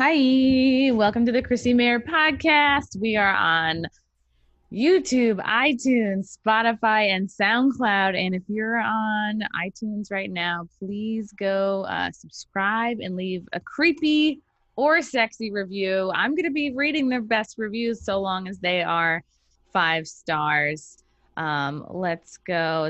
Hi, welcome to the Chrissy Mayer podcast. We are on YouTube, iTunes, Spotify, and SoundCloud. And if you're on iTunes right now, please go subscribe and leave a creepy or sexy review. I'm going to be reading their best reviews so long as they are 5 stars. Let's go.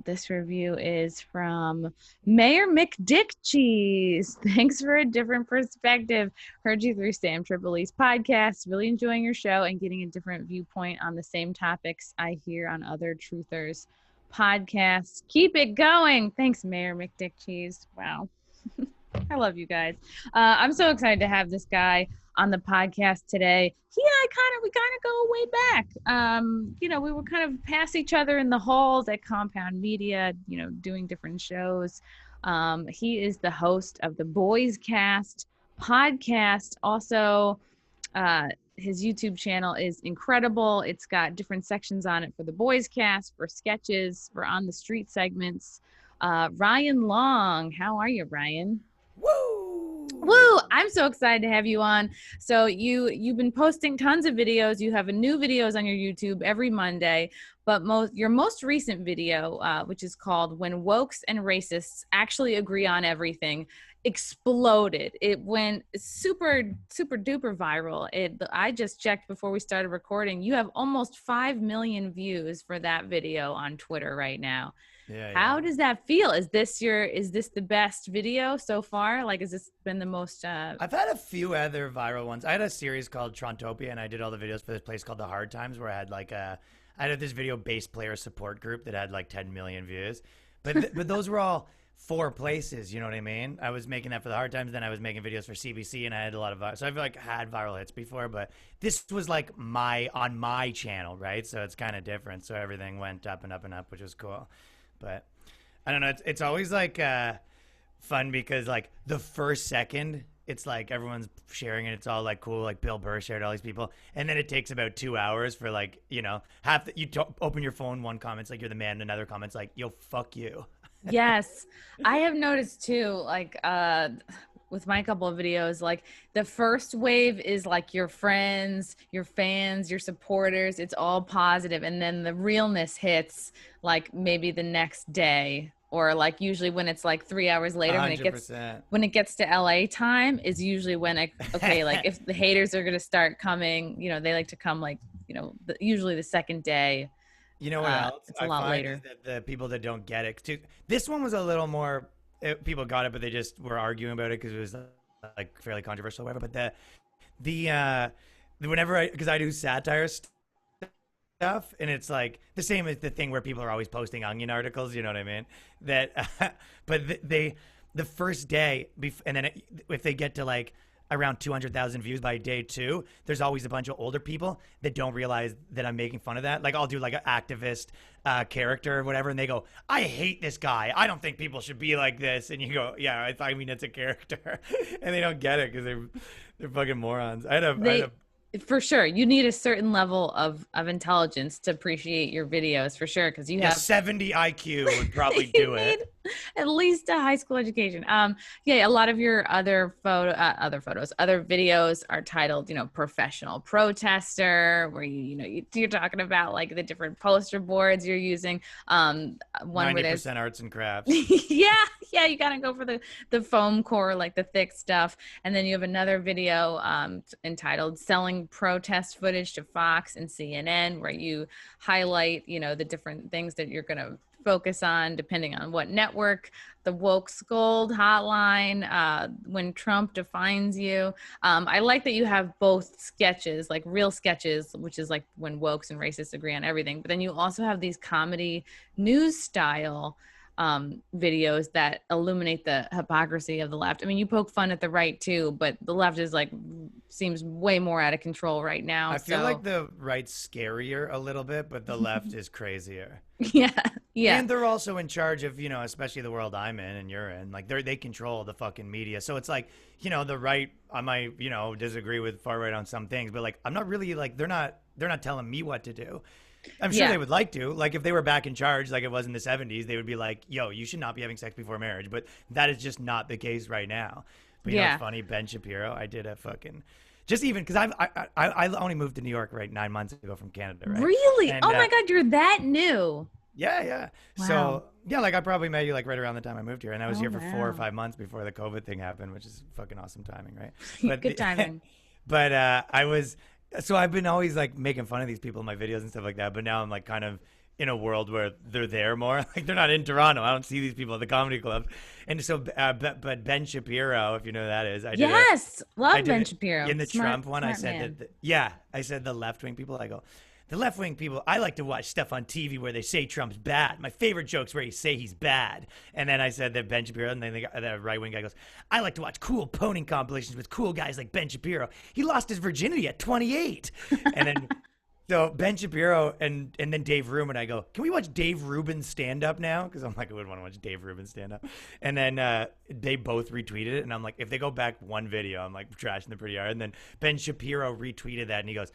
This review is from Mayor McDick Cheese. Thanks for a different perspective. Heard you through Sam Tripoli's podcast. Really enjoying your show and getting a different viewpoint on the same topics I hear on other truthers podcasts. Keep it going. Thanks, Mayor McDick Cheese. Wow. I love you guys. I'm so excited to have this guy on the podcast today. He and I we kind of go way back. We were kind of past each other in the halls at Compound Media, doing different shows. He is the host of the Boyscast Podcast. Also, his YouTube channel is incredible. It's got different sections on it for the Boyscast, for sketches, for on the street segments. Ryan Long, how are you, Ryan? Woo! I'm so excited to have you on. So you've been posting tons of videos. You have new videos on your YouTube every Monday, but your most recent video, which is called "When Wokes and Racists Actually Agree on Everything," exploded. It went super duper viral. I just checked before we started recording. You have almost 5 million views for that video on Twitter right now. Yeah. How does that feel? Is this the best video so far? Like, has this been the most? I've had a few other viral ones. I had a series called Trontopia, and I did all the videos for this place called The Hard Times, where I had this video bass player support group that had like 10 million views. But those were all 4 places. You know what I mean? I was making that for The Hard Times, then I was making videos for CBC, and I had a lot of so I've had viral hits before, but this was like on my channel, right? So it's kind of different. So everything went up and up and up, which was cool. But I don't know. It's always like fun because like the first second it's like everyone's sharing and it's all like cool. Like Bill Burr shared all these people, and then it takes about 2 hours for like open your phone. One comment's like you're the man, another comment's like yo fuck you. Yes, I have noticed too. Like with my couple of videos, like the first wave is like your friends, your fans, your supporters. It's all positive, and then the realness hits like maybe the next day, or like usually when it's like 3 hours later 100%. when it gets to LA time is usually when like if the haters are gonna start coming, they like to come like usually the second day. You know what else? It's a lot later. Is that the people that don't get it too. This one was a little more. People got it, but they just were arguing about it because it was like fairly controversial, or whatever. But whenever because I do satire stuff, and it's like the same as the thing where people are always posting Onion articles. You know what I mean? But the first day, and then if they get to like around 200,000 views by day 2, there's always a bunch of older people that don't realize that I'm making fun of that. Like I'll do like an activist character or whatever, and they go, I hate this guy. I don't think people should be like this. And you go, yeah, I mean, it's a character. And they don't get it because they're fucking morons. For sure, you need a certain level of intelligence to appreciate your videos, for sure, because you have 70 IQ would probably do it. At least a high school education. A lot of your other videos are titled, professional protester, where you're talking about like the different poster boards you're using. 90% arts and crafts. yeah, you gotta go for the foam core, like the thick stuff. And then you have another video entitled "Selling Protest Footage to Fox and CNN," where you highlight, the different things that you're gonna focus on depending on what network. The woke Scold Hotline, When Trump Defines You. I like that you have both sketches, like real sketches, which is like when wokes and racists agree on everything, but then you also have these comedy news style videos that illuminate the hypocrisy of the left. I mean, you poke fun at the right too, but the left is like seems way more out of control right now. I feel like the right's scarier a little bit, but the left is crazier. Yeah. And they're also in charge of, especially the world I'm in and you're in. Like they control the fucking media. So it's like, the right, I might, disagree with far right on some things, but like I'm not really like they're not telling me what to do. I'm sure they would like to. Like if they were back in charge like it was in the 70s, they would be like, yo, you should not be having sex before marriage. But that is just not the case right now. But you know what's funny? Ben Shapiro, I did a fucking just even because I only moved to New York 9 months ago from Canada, right? Really? And, oh my God, you're that new. Yeah. Wow. So yeah, like I probably met you like right around the time I moved here, and I was here for 4 or 5 months before the COVID thing happened, which is fucking awesome timing, right? But good timing. But I've been always like making fun of these people in my videos and stuff like that, but now I'm like kind of in a world where they're there more. Like they're not in Toronto. I don't see these people at the comedy club. And so, but Ben Shapiro, if you know who that is, love Ben Shapiro. In the Trump one, I said I said the left wing people. I go, the left wing people. I like to watch stuff on TV where they say Trump's bad. My favorite joke's where you say he's bad. And then I said that Ben Shapiro, and then the right wing guy goes, I like to watch cool poning compilations with cool guys like Ben Shapiro. He lost his virginity at 28. And then. So Ben Shapiro and then Dave Rubin, I go, can we watch Dave Rubin's stand-up now? Because I'm like, I would want to watch Dave Rubin's stand-up. And then they both retweeted it. And I'm like, if they go back one video, I'm like trashing them pretty hard. And then Ben Shapiro retweeted that. And he goes,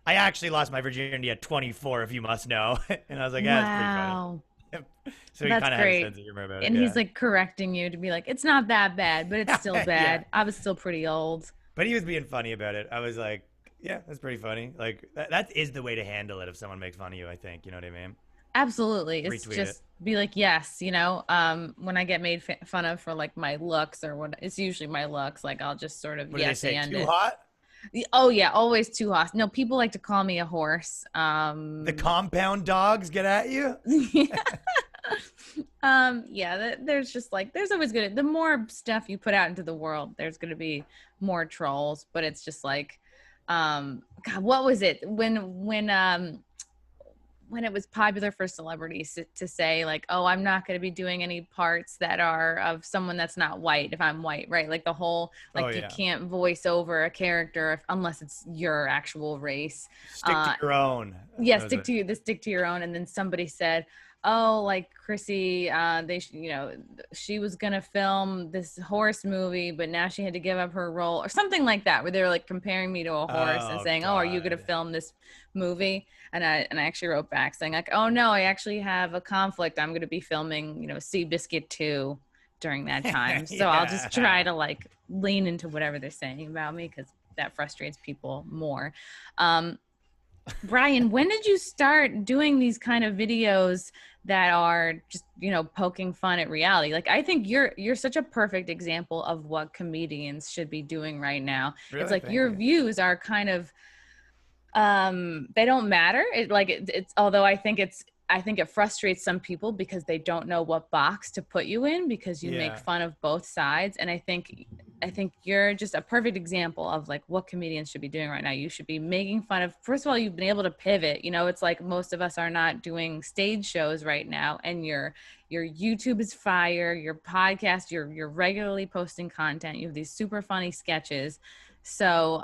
I actually lost my virginity at 24, if you must know. And I was like, wow. That's pretty funny. So he kind of had a sense of humor about it. And he's like correcting you to be like, it's not that bad, but it's still bad. Yeah. I was still pretty old. But he was being funny about it. I was like, yeah, that's pretty funny. Like that is the way to handle it if someone makes fun of you, I think. You know what I mean? Absolutely. It's just be like, yes, you know, when I get made fun of for like my looks or what, it's usually my looks. Like I'll just sort of, what yes, do they say, too hot? Oh yeah, always too hot. No, people like to call me a horse. The compound dogs get at you? There's just like, there's always the more stuff you put out into the world, there's going to be more trolls, but it's just like, God, what was it when it was popular for celebrities to say like, oh, I'm not going to be doing any parts that are of someone that's not white if I'm white, right? Like the whole, like you can't voice over a character unless it's your actual race. Stick to your own. Yeah, stick to your own. And then somebody said, oh, like Chrissy, she was going to film this horse movie, but now she had to give up her role or something like that, where they were like comparing me to a horse and saying, God. Oh, are you going to film this movie? And I actually wrote back saying like, oh no, I actually have a conflict. I'm going to be filming, Seabiscuit 2 during that time. So I'll just try to like lean into whatever they're saying about me, because that frustrates people more. Brian, when did you start doing these kind of videos that are just, poking fun at reality? Like, I think you're such a perfect example of what comedians should be doing right now. Really? It's like your views are kind of, they don't matter. It's although I think it frustrates some people because they don't know what box to put you in, because you make fun of both sides. And I think you're just a perfect example of like what comedians should be doing right now. You should be making fun of, first of all, you've been able to pivot. It's like most of us are not doing stage shows right now, and your YouTube is fire, your podcast, you're regularly posting content. You have these super funny sketches. So,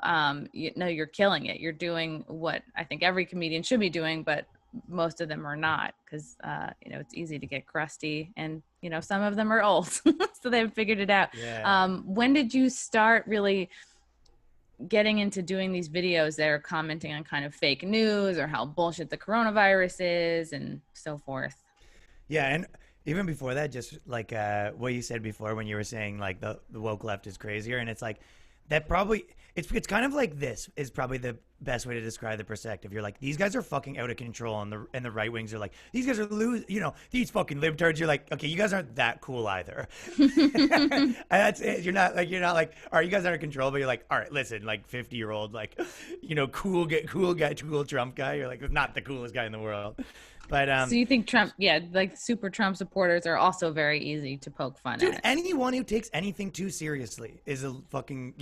you're killing it. You're doing what I think every comedian should be doing, but most of them are not, because it's easy to get crusty, and some of them are old, so they've figured it out. When did you start really getting into doing these videos that are commenting on kind of fake news or how bullshit the coronavirus is and so forth? And even before that, just like what you said before when you were saying like the woke left is crazier, and it's like that probably it's kind of like this is probably the best way to describe the perspective. You're like, these guys are fucking out of control, and the right wings are like, these guys are these fucking libtards. You're like, okay, you guys aren't that cool either. That's it. You're not like, all right, you guys are out of control, but you're like, all right, listen, like 50-year-old, like, cool Trump guy. You're like, not the coolest guy in the world. But so you think Trump, like super Trump supporters are also very easy to poke fun at. Anyone who takes anything too seriously is a fucking,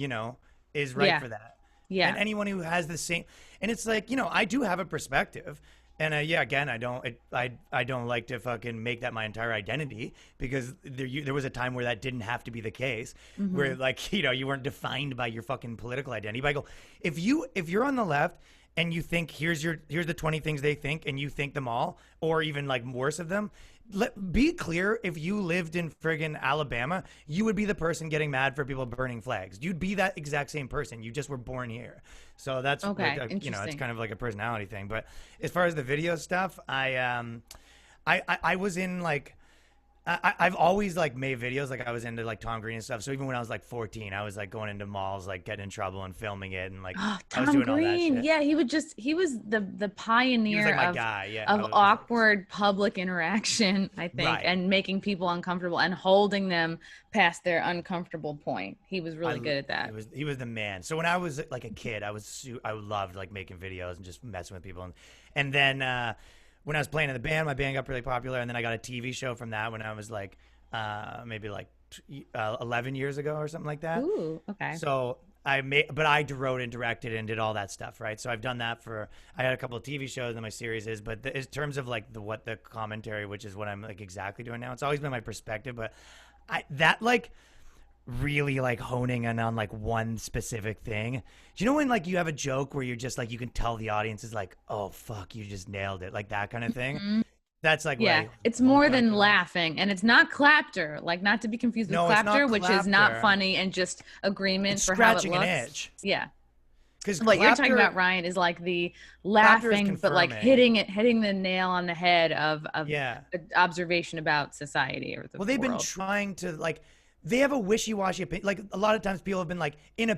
is right for that. Yeah. And anyone who has the same, and it's like, I do have a perspective, and again, I don't like to fucking make that my entire identity, because there was a time where that didn't have to be the case, where like, you weren't defined by your fucking political identity. But I go, if you're on the left and you think here's the 20 things they think, and you think them all, or even like worse of them, be clear, if you lived in friggin' Alabama, you would be the person getting mad for people burning flags. You'd be that exact same person. You just were born here. So that's okay, like it's kind of like a personality thing. But as far as the video stuff, I was in like, I've always like made videos. Like I was into like Tom Green and stuff. So even when I was like 14, I was like going into malls, like getting in trouble and filming it, and like I was Tom doing all that Green. shit. Yeah, he was the He was pioneer like my guy. Yeah, I of was like, awkward public interaction, I think, right. and making people uncomfortable and holding them past their uncomfortable point. He was really good at that. He was the man. So when I was like a kid, I loved like making videos and just messing with people, and then when I was playing in the band, my band got really popular, and then I got a TV show from that when I was like maybe like 11 years ago or something like that. Ooh, okay. So I wrote and directed and did all that stuff, right? So I've done that I had a couple of TV shows and my series is, but in terms of like the commentary, which is what I'm like exactly doing now, it's always been my perspective, but that like really like honing in on like one specific thing. Do you know when like you have a joke where you're just like, you can tell the audience is like, oh fuck, you just nailed it, like that kind of thing? Mm-hmm. That's like, yeah, it's more than laughing, and it's not clapter, like not to be confused with clapter, which is not funny and just agreement for how it looks. Scratching an itch. Yeah, because what you're talking about, Ryan, is like the laughing, but like hitting the nail on the head of observation about society or the world. They've been trying to like. They have a wishy-washy opinion. Like a lot of times people have been like in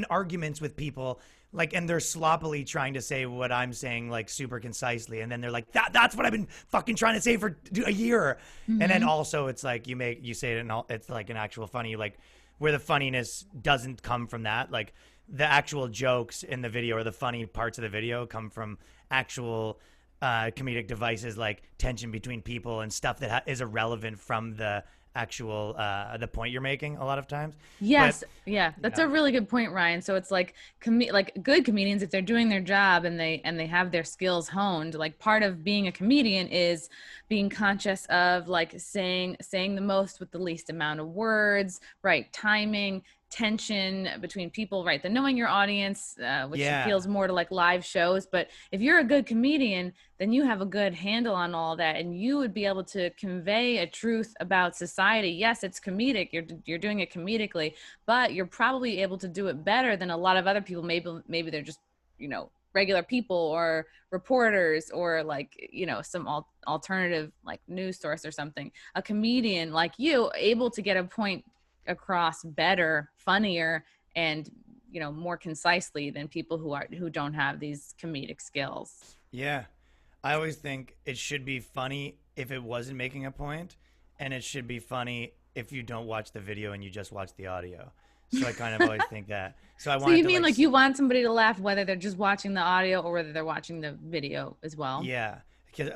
arguments with people, like, and they're sloppily trying to say what I'm saying, like super concisely. And then they're like, that's what I've been fucking trying to say for a year. Mm-hmm. And then also it's like, you say it and it's like an actual funny, like where the funniness doesn't come from that. Like the actual jokes in the video or the funny parts of the video come from actual comedic devices, like tension between people and stuff that is irrelevant from the actual the point you're making a lot of times. Yes, yeah, that's a really good point, Ryan. So it's like like good comedians, if they're doing their job and they have their skills honed, like part of being a comedian is being conscious of like saying the most with the least amount of words, right timing, tension between people, right, the knowing your audience, which feels more to like live shows. But if you're a good comedian, then you have a good handle on all that, and you would be able to convey a truth about society. Yes, it's comedic, you're doing it comedically, but you're probably able to do it better than a lot of other people. Maybe they're just, regular people or reporters or like, some alternative like news source or something. A comedian like you, able to get a point across better, funnier, and more concisely than people who don't have these comedic skills. Yeah, I always think it should be funny if it wasn't making a point, and it should be funny if you don't watch the video and you just watch the audio. So I kind of always think that. So you mean like you want somebody to laugh whether they're just watching the audio or whether they're watching the video as well? Yeah, and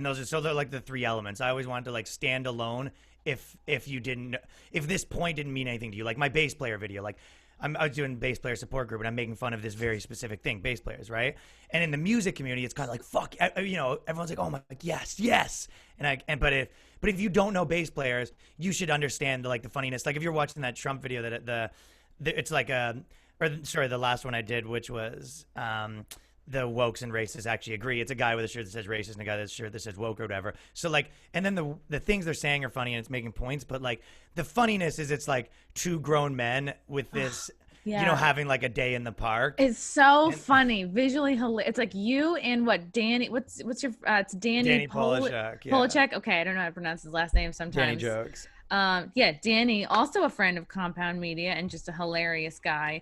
they're like the three elements. I always wanted to like stand alone. If this point didn't mean anything to you, like my bass player video, like I was doing bass player support group and I'm making fun of this very specific thing, bass players, right? And in the music community, it's kind of like, fuck, everyone's like, oh my, like, yes. But if you don't know bass players, you should understand the funniness. Like if you're watching that Trump video it's like the last one I did, which was, the wokes and racists actually agree. It's a guy with a shirt that says racist and a guy with a shirt that says woke or whatever. So like, and then the things they're saying are funny and it's making points, but like the funniness is it's like two grown men with this, having like a day in the park. It's so funny, visually hilarious. It's like you and Danny, what's your, it's Danny Polachek. Polachek. Okay. I don't know how to pronounce his last name sometimes. Danny jokes. Danny, also a friend of Compound Media and just a hilarious guy.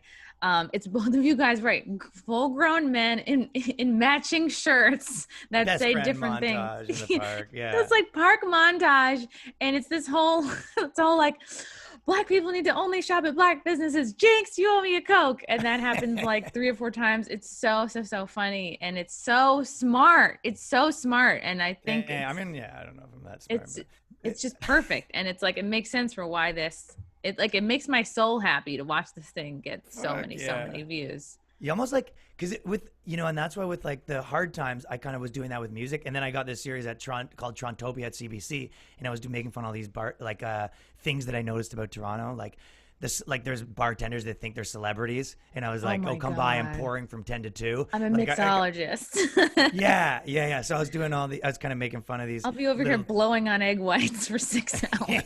It's both of you guys, right? Full-grown men in matching shirts that say different things. In the park. Yeah, it's like park montage, and it's this whole, it's all like, Black people need to only shop at Black businesses. Jinx, you owe me a Coke, and that happens like 3 or 4 times. It's so funny, and it's so smart. It's so smart, and I think I don't know if I'm that smart. It's just perfect, and it's like it makes sense for why this. It makes my soul happy to watch this thing get so many views. You almost like, because with and that's why with like the hard times, I kind of was doing that with music, and then I got this series called Trontopia at CBC, and I was making fun of all these things that I noticed about Toronto, like this, like there's bartenders that think they're celebrities, and I was like, come by, I'm pouring from 10 to 2. I'm a mixologist. Yeah. So I was doing I was kind of making fun of these. I'll be over here blowing on egg whites for 6 hours.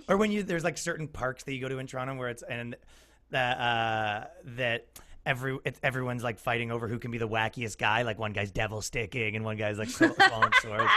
Or when there's like certain parks that you go to in Toronto where everyone's like fighting over who can be the wackiest guy. Like one guy's devil sticking and one guy's like swallowing swords.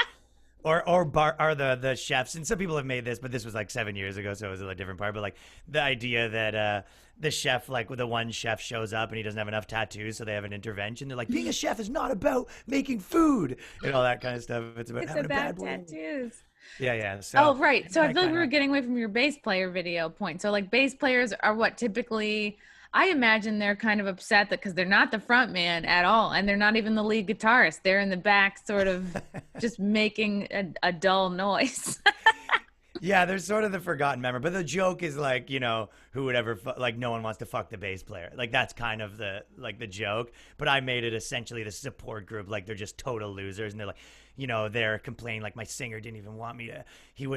or the chefs, and some people have made this, but this was like 7 years ago, so it was a different part. But like the idea that the chef, like the one chef shows up and he doesn't have enough tattoos, so they have an intervention. They're like, being a chef is not about making food and all that kind of stuff. It's about having a bad tattoos. Yeah. So, oh, right. So I feel like we were getting away from your bass player video point. So like bass players are what typically, I imagine they're kind of upset that because they're not the front man at all, and they're not even the lead guitarist. They're in the back, sort of just making a dull noise. Yeah, there's sort of the forgotten member, but the joke is like, who would ever like no one wants to fuck the bass player. Like that's kind of the joke. But I made it essentially the support group, like they're just total losers, and they're like, they're complaining like my singer didn't even want me to.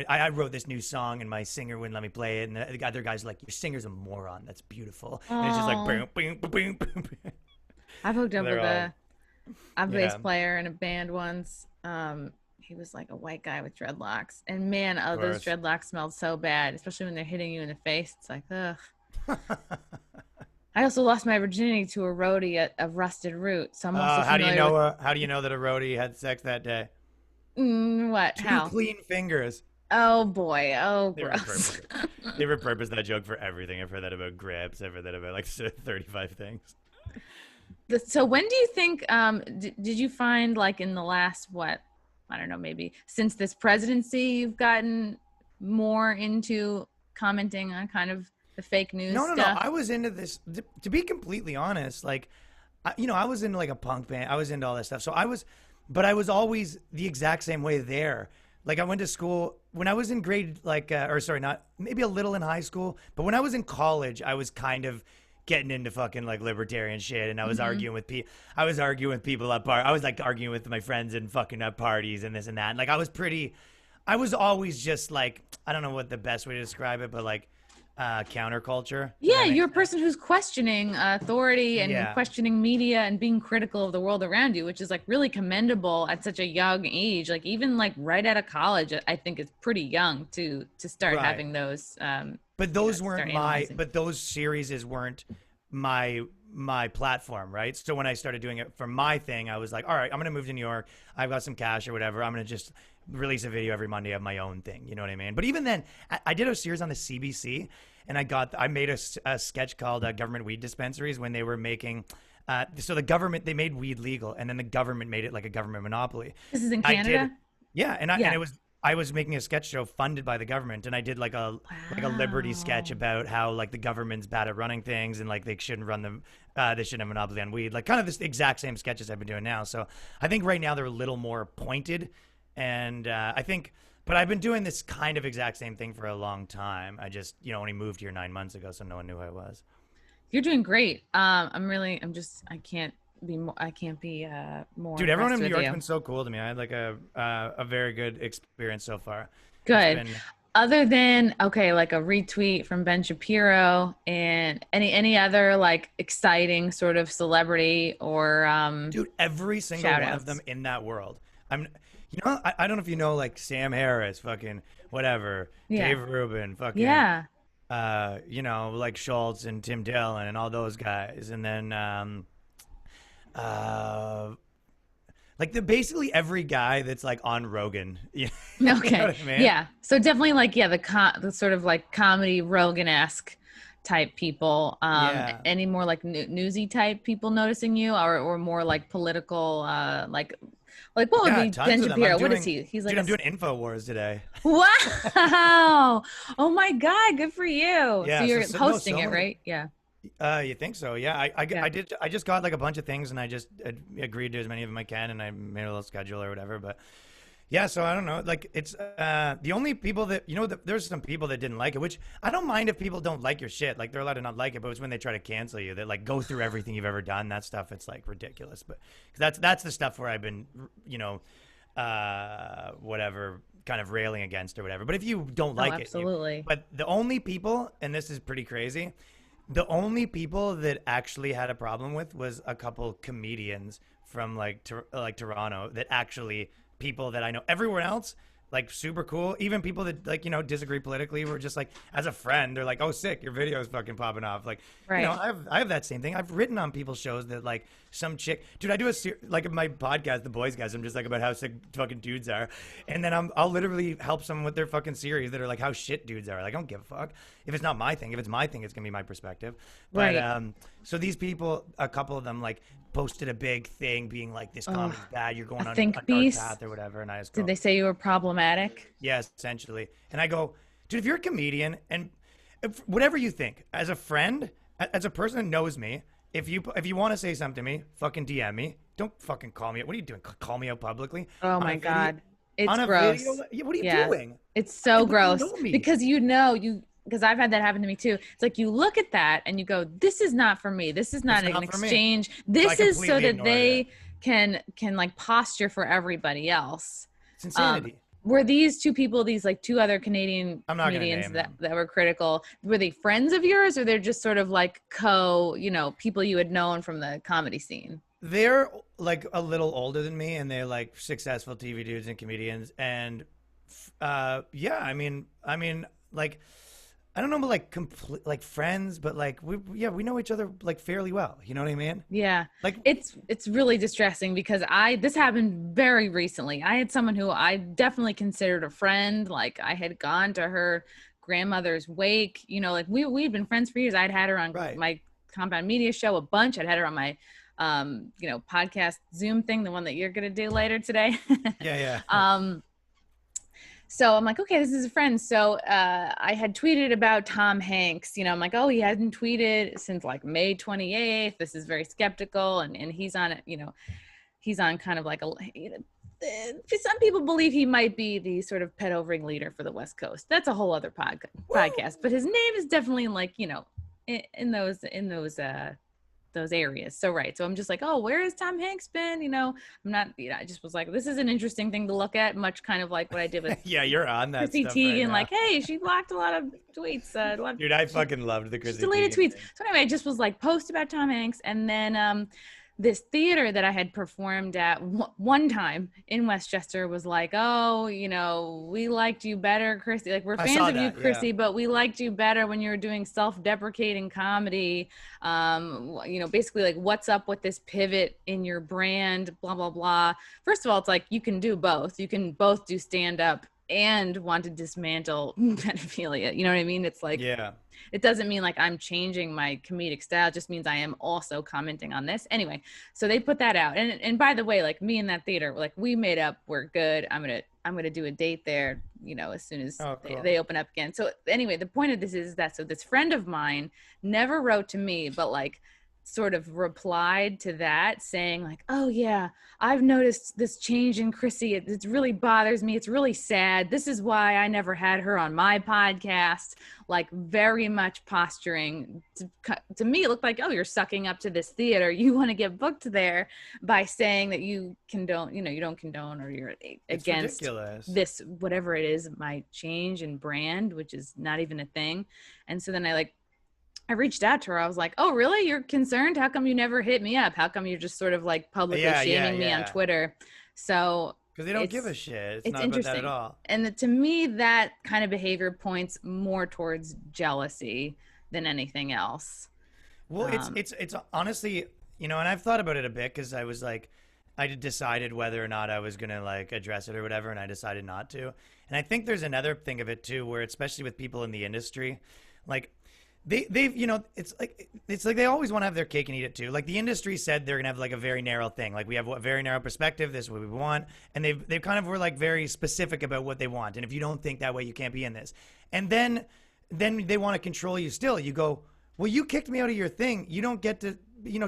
I wrote this new song and my singer wouldn't let me play it, and the other guy's like, your singer's a moron. That's beautiful. And it's just like boom, boom, boom, boom. I've hooked up with a bass player in a band once. He was like a white guy with dreadlocks, and man, those dreadlocks smelled so bad, especially when they're hitting you in the face. It's like, ugh. I also lost my virginity to a roadie of Rusted Root, so I'm also how do you know that a roadie had sex that day? What? Two How? clean fingers. Oh boy. Oh, gross. They repurposed that joke for everything. I've heard that about grips. I've heard that about like 35 things. So when do you think? Did you find like in the last I don't know, maybe since this presidency, you've gotten more into commenting on kind of the fake news stuff? No. I was into this, to be completely honest. Like, I was into like a punk band. I was into all that stuff. But I was always the exact same way there. Like I went to school when I was in grade, maybe a little in high school. But when I was in college, I was kind of getting into fucking like libertarian shit, and I was arguing with people. I was arguing with people at I was like arguing with my friends and fucking at parties and this and that. And like I was always just like, I don't know what the best way to describe it, but like counterculture. Yeah, you're a person who's questioning authority and questioning media and being critical of the world around you, which is like really commendable at such a young age. Like even like right out of college, I think it's pretty young to start having those. But those weren't but those series weren't my platform, right? So when I started doing it for my thing, I was like, all right, I'm going to move to New York. I've got some cash or whatever. I'm going to just release a video every Monday of my own thing. You know what I mean? But even then, I did a series on the CBC, and I made a sketch called Government Weed Dispensaries when they were making, so the government, they made weed legal, and then the government made it like a government monopoly. This is in Canada? And I was making a sketch show funded by the government, and I did like a Liberty sketch about how like the government's bad at running things, and like they shouldn't run them, they shouldn't have a monopoly on weed, like kind of this exact same sketches I've been doing now. So I think right now they're a little more pointed, and but I've been doing this kind of exact same thing for a long time. I just only moved here 9 months ago, so no one knew who I was. You're doing great. I can't be more. Dude, everyone in New York's been so cool to me. I had like a very good experience so far. Good. Other than like a retweet from Ben Shapiro and any other like exciting sort of celebrity or dude, every single one of them in that world. I don't know if you know like Sam Harris, fucking whatever, Dave Rubin, fucking like Schultz and Tim Dillon and all those guys, and then like basically every guy that's like on Rogan. You know what I mean? Yeah. So definitely like the sort of like comedy Rogan-esque type people. Any more like newsy type people noticing you, or more like political like what would be Ben Shapiro? What is he? He's like, dude, I'm doing InfoWars today. Wow! Oh my God, good for you. Yeah, so you're hosting it, right? Yeah. You think so? Yeah, I did. I just got like a bunch of things, and I just agreed to as many of them I can, and I made a little schedule or whatever. But yeah, so I don't know. Like it's the only people that there's some people that didn't like it, which I don't mind if people don't like your shit. Like they're allowed to not like it, but it's when they try to cancel you that like go through everything you've ever done. That stuff, it's like ridiculous. But that's the stuff where I've been whatever kind of railing against or whatever. But if you don't like absolutely. But the only people, and this is pretty crazy, the only people that actually had a problem with was a couple comedians from like Toronto that actually people that I know. Everywhere else, like super cool. Even people that like, disagree politically were just like, as a friend, they're like, oh, sick, your video is fucking popping off. Like, Right. I have that same thing. I've written on people's shows that like some chick, dude, I do like my podcast, The Boyscast, I'm just like about how sick fucking dudes are. And then I'll literally help someone with their fucking series that are like how shit dudes are. Like, I don't give a fuck. If it's not my thing, if it's my thing, it's gonna be my perspective. But, Right. so these people, a couple of them like posted a big thing being like, this comedy's bad, you're going on a think dark piece? path or whatever. And I just go, Did they say you were problematic? yes, essentially. And I go, dude, if you're a comedian and whatever you think, as a friend, as a person that knows me, if you want to say something to me, fucking DM me. Don't fucking call me out. What are you doing? Call me out publicly? Oh On a my video? God. It's On a gross. video? What are you Yeah. doing? It's so You gross know me. because because I've had that happen to me too. It's like you look at that and you go, this is not for me. This is not It's an not for me. exchange. I This is so completely that ignored they can like posture for everybody else. It's insanity. Were these two people, these like two other Canadian I'm not gonna comedians name that, them. that were critical, were they friends of yours or they're just sort of like people you had known from the comedy scene? They're like a little older than me, and they're like successful TV dudes and comedians. And yeah, I mean, like, I don't know, but like like friends, but like we know each other like fairly well. You know what I mean? Yeah. Like, It's really distressing because this happened very recently. I had someone who I definitely considered a friend. Like I had gone to her grandmother's wake, like we'd been friends for years. I'd had her on Right. my Compound Media show a bunch. I'd had her on my podcast Zoom thing, the one that you're going to do later today. yeah. So I'm like, okay, this is a friend. So I had tweeted about Tom Hanks. I'm like, oh, he hasn't tweeted since like May 28th. This is very skeptical. And he's on, he's on kind of like some people believe he might be the sort of pet overing leader for the West Coast. That's a whole other podcast. But his name is definitely like, in those areas. So, right. So I'm just like, oh, where has Tom Hanks been? I'm not, I just was like, this is an interesting thing to look at, much kind of like what I did with Yeah, you're on that Chrissy stuff Teigen, right now. like, hey, she blocked a lot of tweets. Dude, I fucking loved the She Chrissy deleted Teigen tweets. thing. So anyway, I just was like, post about Tom Hanks. And then this theater that I had performed at one time in Westchester was like, oh, we liked you better, Chrissy. Like, we're I fans saw of you, that, Chrissy, yeah. but we liked you better when you were doing self-deprecating comedy. Basically like, what's up with this pivot in your brand, blah, blah, blah. First of all, it's like, you can do both. You can both do stand-up and want to dismantle pedophilia. You know what I mean? It's like, Yeah. it doesn't mean like I'm changing my comedic style. It just means I am also commenting on this. Anyway, so they put that out. And by the way, like me in that theater, like we made up, we're good. I'm going to do a date there, as soon as cool. they open up again. So anyway, the point of this is that, so this friend of mine never wrote to me, but like sort of replied to that saying like, oh yeah, I've noticed this change in Chrissy. It really bothers me. It's really sad. This is why I never had her on my podcast. Like very much posturing to me. It looked like, oh, you're sucking up to this theater. You want to get booked there by saying that you condone, you don't condone, or you're against ridiculous. This, whatever it is, my change in brand, which is not even a thing. And so then I reached out to her. I was like, oh, really? You're concerned? How come you never hit me up? How come you're just sort of like publicly shaming me on Twitter? So because they don't give a shit. It's not interesting about that at all. And to me, that kind of behavior points more towards jealousy than anything else. Well, it's honestly, and I've thought about it a bit because I was like, I decided whether or not I was going to like address it or whatever. And I decided not to. And I think there's another thing of it too, where especially with people in the industry, like, they've it's like they always want to have their cake and eat it too. Like the industry said they're gonna have like a very narrow thing. Like we have a very narrow perspective. This is what we want, and they kind of were like very specific about what they want. And if you don't think that way, you can't be in this. And then they want to control you. Still, you go, well, you kicked me out of your thing. You don't get to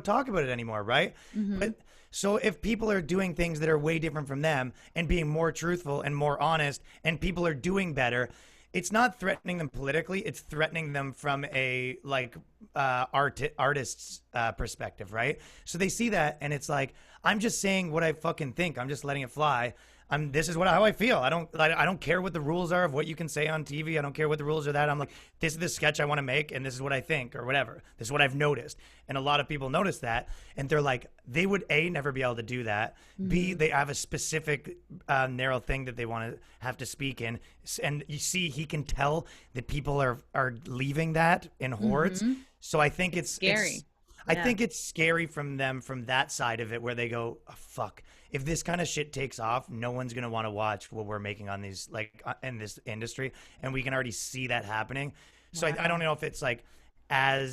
talk about it anymore, right? Mm-hmm. But so if people are doing things that are way different from them and being more truthful and more honest, and people are doing better, it's not threatening them politically. It's threatening them from a like artist's perspective, right? So they see that, and it's like, I'm just saying what I fucking think. I'm just letting it fly. This is how I feel. I don't care what the rules are of what you can say on TV. I don't care what the rules are that. I'm like, this is the sketch I want to make, and this is what I think, or whatever. This is what I've noticed. And a lot of people notice that, and they're like, they would A, never be able to do that. B, they have a specific narrow thing that they want to have to speak in. And you see, he can tell that people are leaving that in hordes. So I think it's scary. I think it's scary from them, from that side of it, where they go, oh, fuck, if this kind of shit takes off, no one's going to want to watch what we're making on these, like, in this industry. And we can already see that happening. So I don't know if it's like I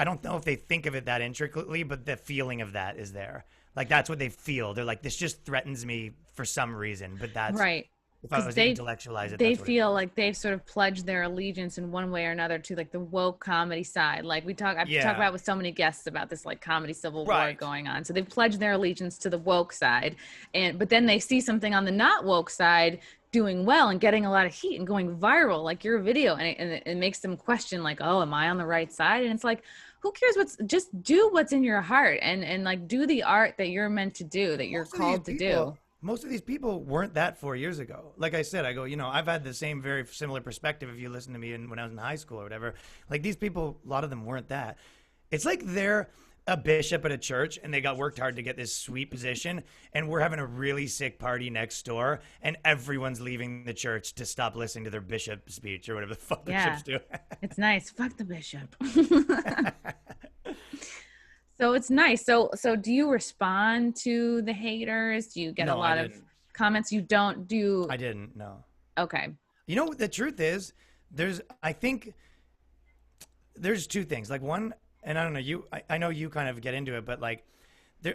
don't know if they think of it that intricately, but the feeling of that is there. Like, that's what they feel. They're like, this just threatens me for some reason, but that's right. If I was to intellectualize it, they feel like they've sort of pledged their allegiance in one way or another to like the woke comedy side. Like I've talked about with so many guests about this like comedy civil war going on. So they've pledged their allegiance to the woke side, but then they see something on the not woke side doing well and getting a lot of heat and going viral, like your video, and it makes them question like, oh, am I on the right side? And it's like, who cares? Just do what's in your heart and like do the art that you're meant to do, that you're called to do. Most of these people weren't that 4 years ago. Like I said, I've had the same very similar perspective if you listen to me when I was in high school or whatever. Like these people, a lot of them weren't that. It's like they're a bishop at a church and they got worked hard to get this sweet position, and we're having a really sick party next door and everyone's leaving the church to stop listening to their bishop speech or whatever the fuck bishops do. It's nice. Fuck the bishop. So it's nice. So do you respond to the haters? Do you get a lot of comments? You don't do? I didn't, no. Okay. You know, the truth is, I think there's two things. Like one, and I don't know, I know you kind of get into it, but like,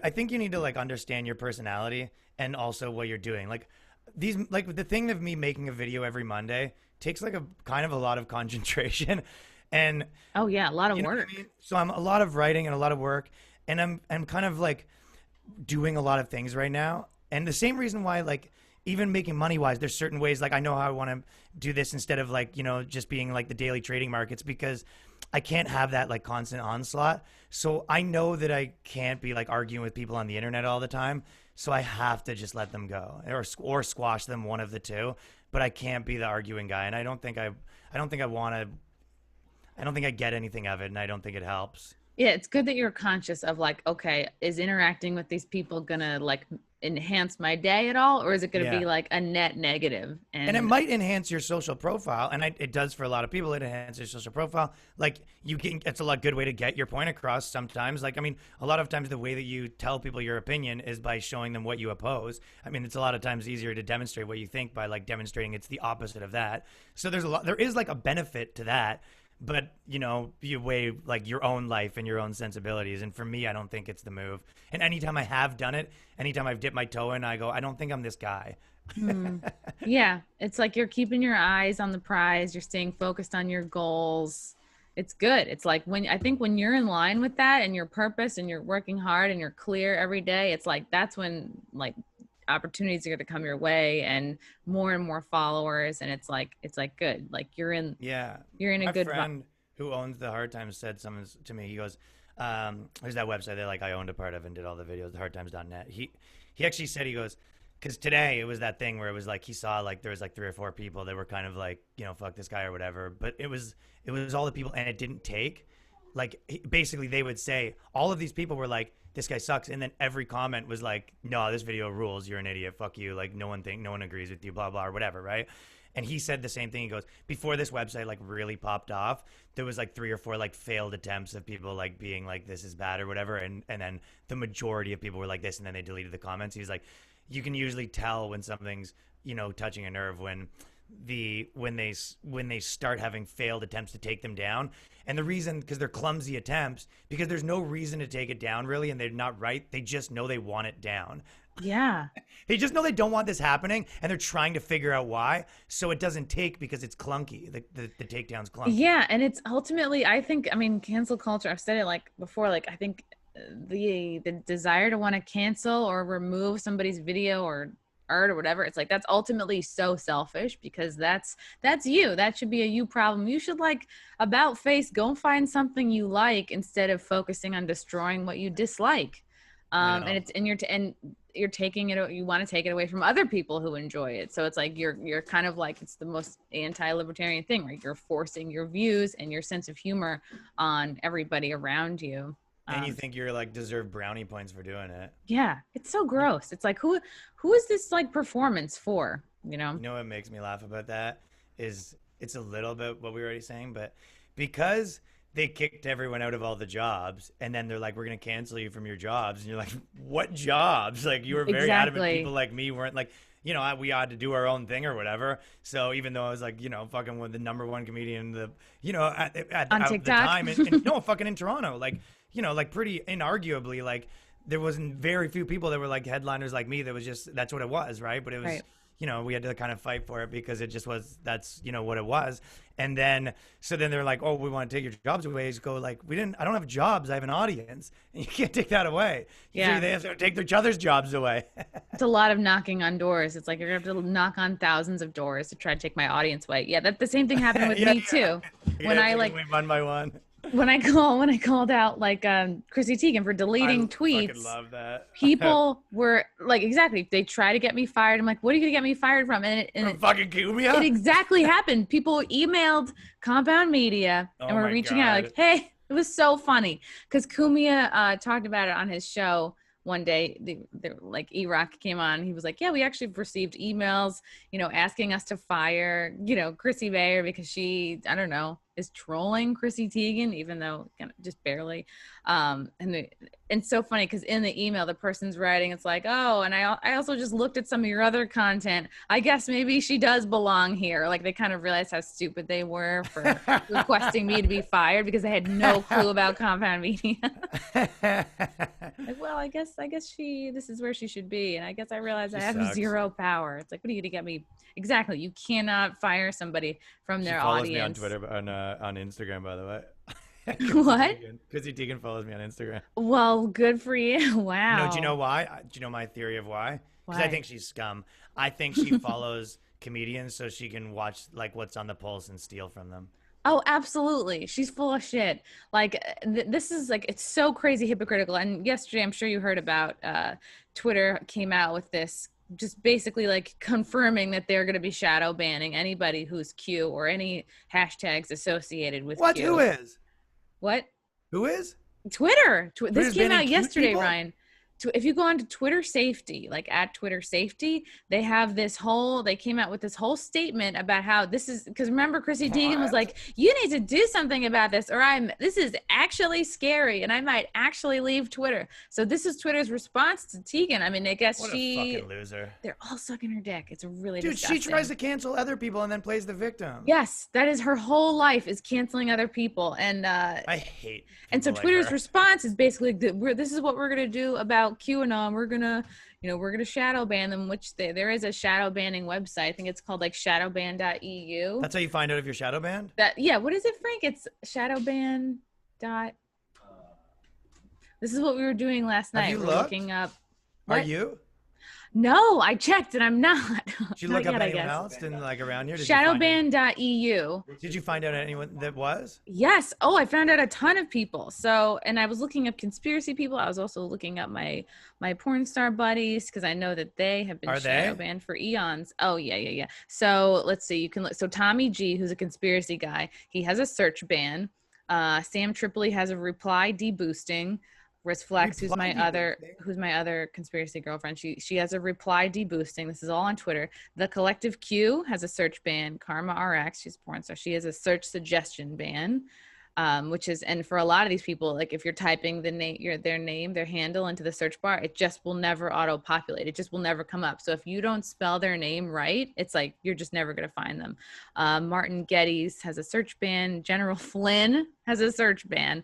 I think you need to like understand your personality and also what you're doing. Like the thing of me making a video every Monday takes like a kind of a lot of concentration. And a lot of work. I mean? So I'm a lot of writing and a lot of work, and I'm kind of like doing a lot of things right now. And the same reason why, like, even making money wise, there's certain ways, like I know how I want to do this instead of like, just being like the daily trading markets, because I can't have that like constant onslaught. So I know that I can't be like arguing with people on the internet all the time. So I have to just let them go or squash them, one of the two. But I can't be the arguing guy, and I don't think I get anything of it, and I don't think it helps. Yeah, it's good that you're conscious of like, okay, is interacting with these people gonna like enhance my day at all, or is it gonna be like a net negative? And it might enhance your social profile, and it does for a lot of people. It enhances your social profile. Like it's a good way to get your point across sometimes. Like, I mean, a lot of times the way that you tell people your opinion is by showing them what you oppose. I mean, it's a lot of times easier to demonstrate what you think by like demonstrating it's the opposite of that. So there is like a benefit to that. But, you weigh like your own life and your own sensibilities. And for me, I don't think it's the move. And anytime I have done it, anytime I've dipped my toe in, I go, I don't think I'm this guy. Yeah. It's like you're keeping your eyes on the prize. You're staying focused on your goals. It's good. It's like when you're in line with that and your purpose and you're working hard and you're clear every day, it's like, that's when like opportunities are going to come your way and more followers, and it's like good, like you're in a good. My friend who owns the Hard Times said something to me. He goes, there's that website that like I owned a part of and did all the videos, thehardtimes.net. He actually said, he goes, because today it was that thing where it was like he saw like there was like 3 or 4 people that were kind of like, fuck this guy or whatever, but it was all the people, and it didn't take like, basically they would say all of these people were like, this guy sucks, and then every comment was like, no, this video rules, you're an idiot, fuck you, like no one agrees with you, blah blah or whatever, right? And he said the same thing. He goes, before this website like really popped off, there was like 3 or 4 like failed attempts of people like being like, this is bad or whatever, and then the majority of people were like this, and then they deleted the comments. He's like, you can usually tell when something's touching a nerve when they start having failed attempts to take them down. And the reason, because they're clumsy attempts, because there's no reason to take it down really, and they're not right. They just know they want it down. Yeah. They just know they don't want this happening, and they're trying to figure out why. So it doesn't take because it's clunky. The takedown's clunky. Yeah, and it's ultimately, I think, cancel culture, I've said it like before, like I think the desire to want to cancel or remove somebody's video or art or whatever, it's like that's ultimately so selfish, because that's you. That should be a you problem. You should, like, about face, go find something you like instead of focusing on destroying what you dislike. And it's in your and you're taking it, you want to take it away from other people who enjoy it. So it's like you're kind of like, it's the most anti-libertarian thing, right? You're forcing your views and your sense of humor on everybody around you. And you think you're like deserve brownie points for doing it. Yeah, it's so gross. It's like, who is this like performance for? You know what makes me laugh about that is it's a little bit what we were already saying, but because they kicked everyone out of all the jobs, and then they're like, we're going to cancel you from your jobs. And you're like, what jobs? Like, you were very adamant people like me weren't like, you know, we had to do our own thing or whatever. So even though I was like, you know, fucking with the #1 comedian, the, you know, at the time, and no, fucking in Toronto, like, you know, like pretty inarguably, like there wasn't very few people that were like headliners like me. That was just, that's what it was. Right. But it was, you know, we had to kind of fight for it because it just was, that's, you know, what it was. And then, so then they're like, oh, we want to take your jobs away. Just go like, I don't have jobs. I have an audience. And you can't take that away. Yeah. So they have to take each other's jobs away. It's a lot of knocking on doors. It's like, you're going to have to knock on thousands of doors to try to take my audience away. Yeah. That the same thing happened with me too. When I like, one by one. When I called out like Chrissy Teigen for deleting tweets, fucking love that. People were like, exactly, they try to get me fired. I'm like, what are you gonna get me fired from? And from fucking Cumia? It exactly happened. People emailed Compound Media and were reaching out like, hey, it was so funny because Cumia talked about it on his show one day. Like E-Rock came on. He was like, yeah, we actually received emails, you know, asking us to fire, you know, Chrissy Mayer because she, I don't know, is trolling Chrissy Teigen, even though just barely. And so funny because in the email, the person's writing, it's like, oh, and I also just looked at some of your other content. I guess maybe she does belong here. Like they kind of realized how stupid they were for requesting me to be fired because they had no clue about Compound Media. Like, well, I guess this is where she should be. And I guess I realized I have zero power. It's like, what are you to get me? Exactly. You cannot fire somebody from their audience. Me on Twitter, on Instagram, by the way. What? Chrissy Teigen follows me on Instagram. Well, good for you. Wow. No, do you know why? Do you know my theory of why? Because I think she's scum. I think she follows comedians so she can watch like what's on the pulse and steal from them. Oh, absolutely. She's full of shit. Like this is like, it's so crazy hypocritical. And yesterday, I'm sure you heard about Twitter came out with this, just basically like confirming that they're going to be shadow banning anybody who's Q or any hashtags associated with Q. Who is? What? Who is? Twitter. This came out yesterday, people? Ryan. If you go on to Twitter Safety, like at Twitter Safety, they have they came out with this whole statement about how this is, because remember Chrissy Teigen was like, you need to do something about this or this is actually scary and I might actually leave Twitter. So this is Twitter's response to Teigen. I mean, I guess what a fucking loser. They're all sucking her dick. It's really disgusting. She tries to cancel other people and then plays the victim. Yes, that is her whole life, is canceling other people. And I hate and so Twitter's response is basically, this is what we're going to do about QAnon. We're gonna shadow ban them, which there is a shadow banning website. I think it's called like shadowban.eu. That's how you find out if you're shadow banned? What is it, Frank? It's shadowban. This is what we were doing last night. Have you we're looked? Looking up. Are you? No, I checked and I'm not. Did you look up anyone else in like around here? Shadowban.eu. Did you find out anyone that was? Yes. Oh, I found out a ton of people. So, and I was looking up conspiracy people. I was also looking up my porn star buddies because I know that they have been shadow banned for eons. Oh, yeah. So let's see. You can look. So Tommy G, who's a conspiracy guy, he has a search ban. Sam Tripoli has a reply deboosting. Riz Flex, who's my other conspiracy girlfriend, she has a reply deboosting. This is all on Twitter. The Collective Q has a search ban. Karma RX, she's a porn star, she has a search suggestion ban, which is, and for a lot of these people, like if you're typing their handle into the search bar, it just will never auto-populate. It just will never come up. So if you don't spell their name right, it's like you're just never going to find them. Martin Geddes has a search ban. General Flynn has a search ban.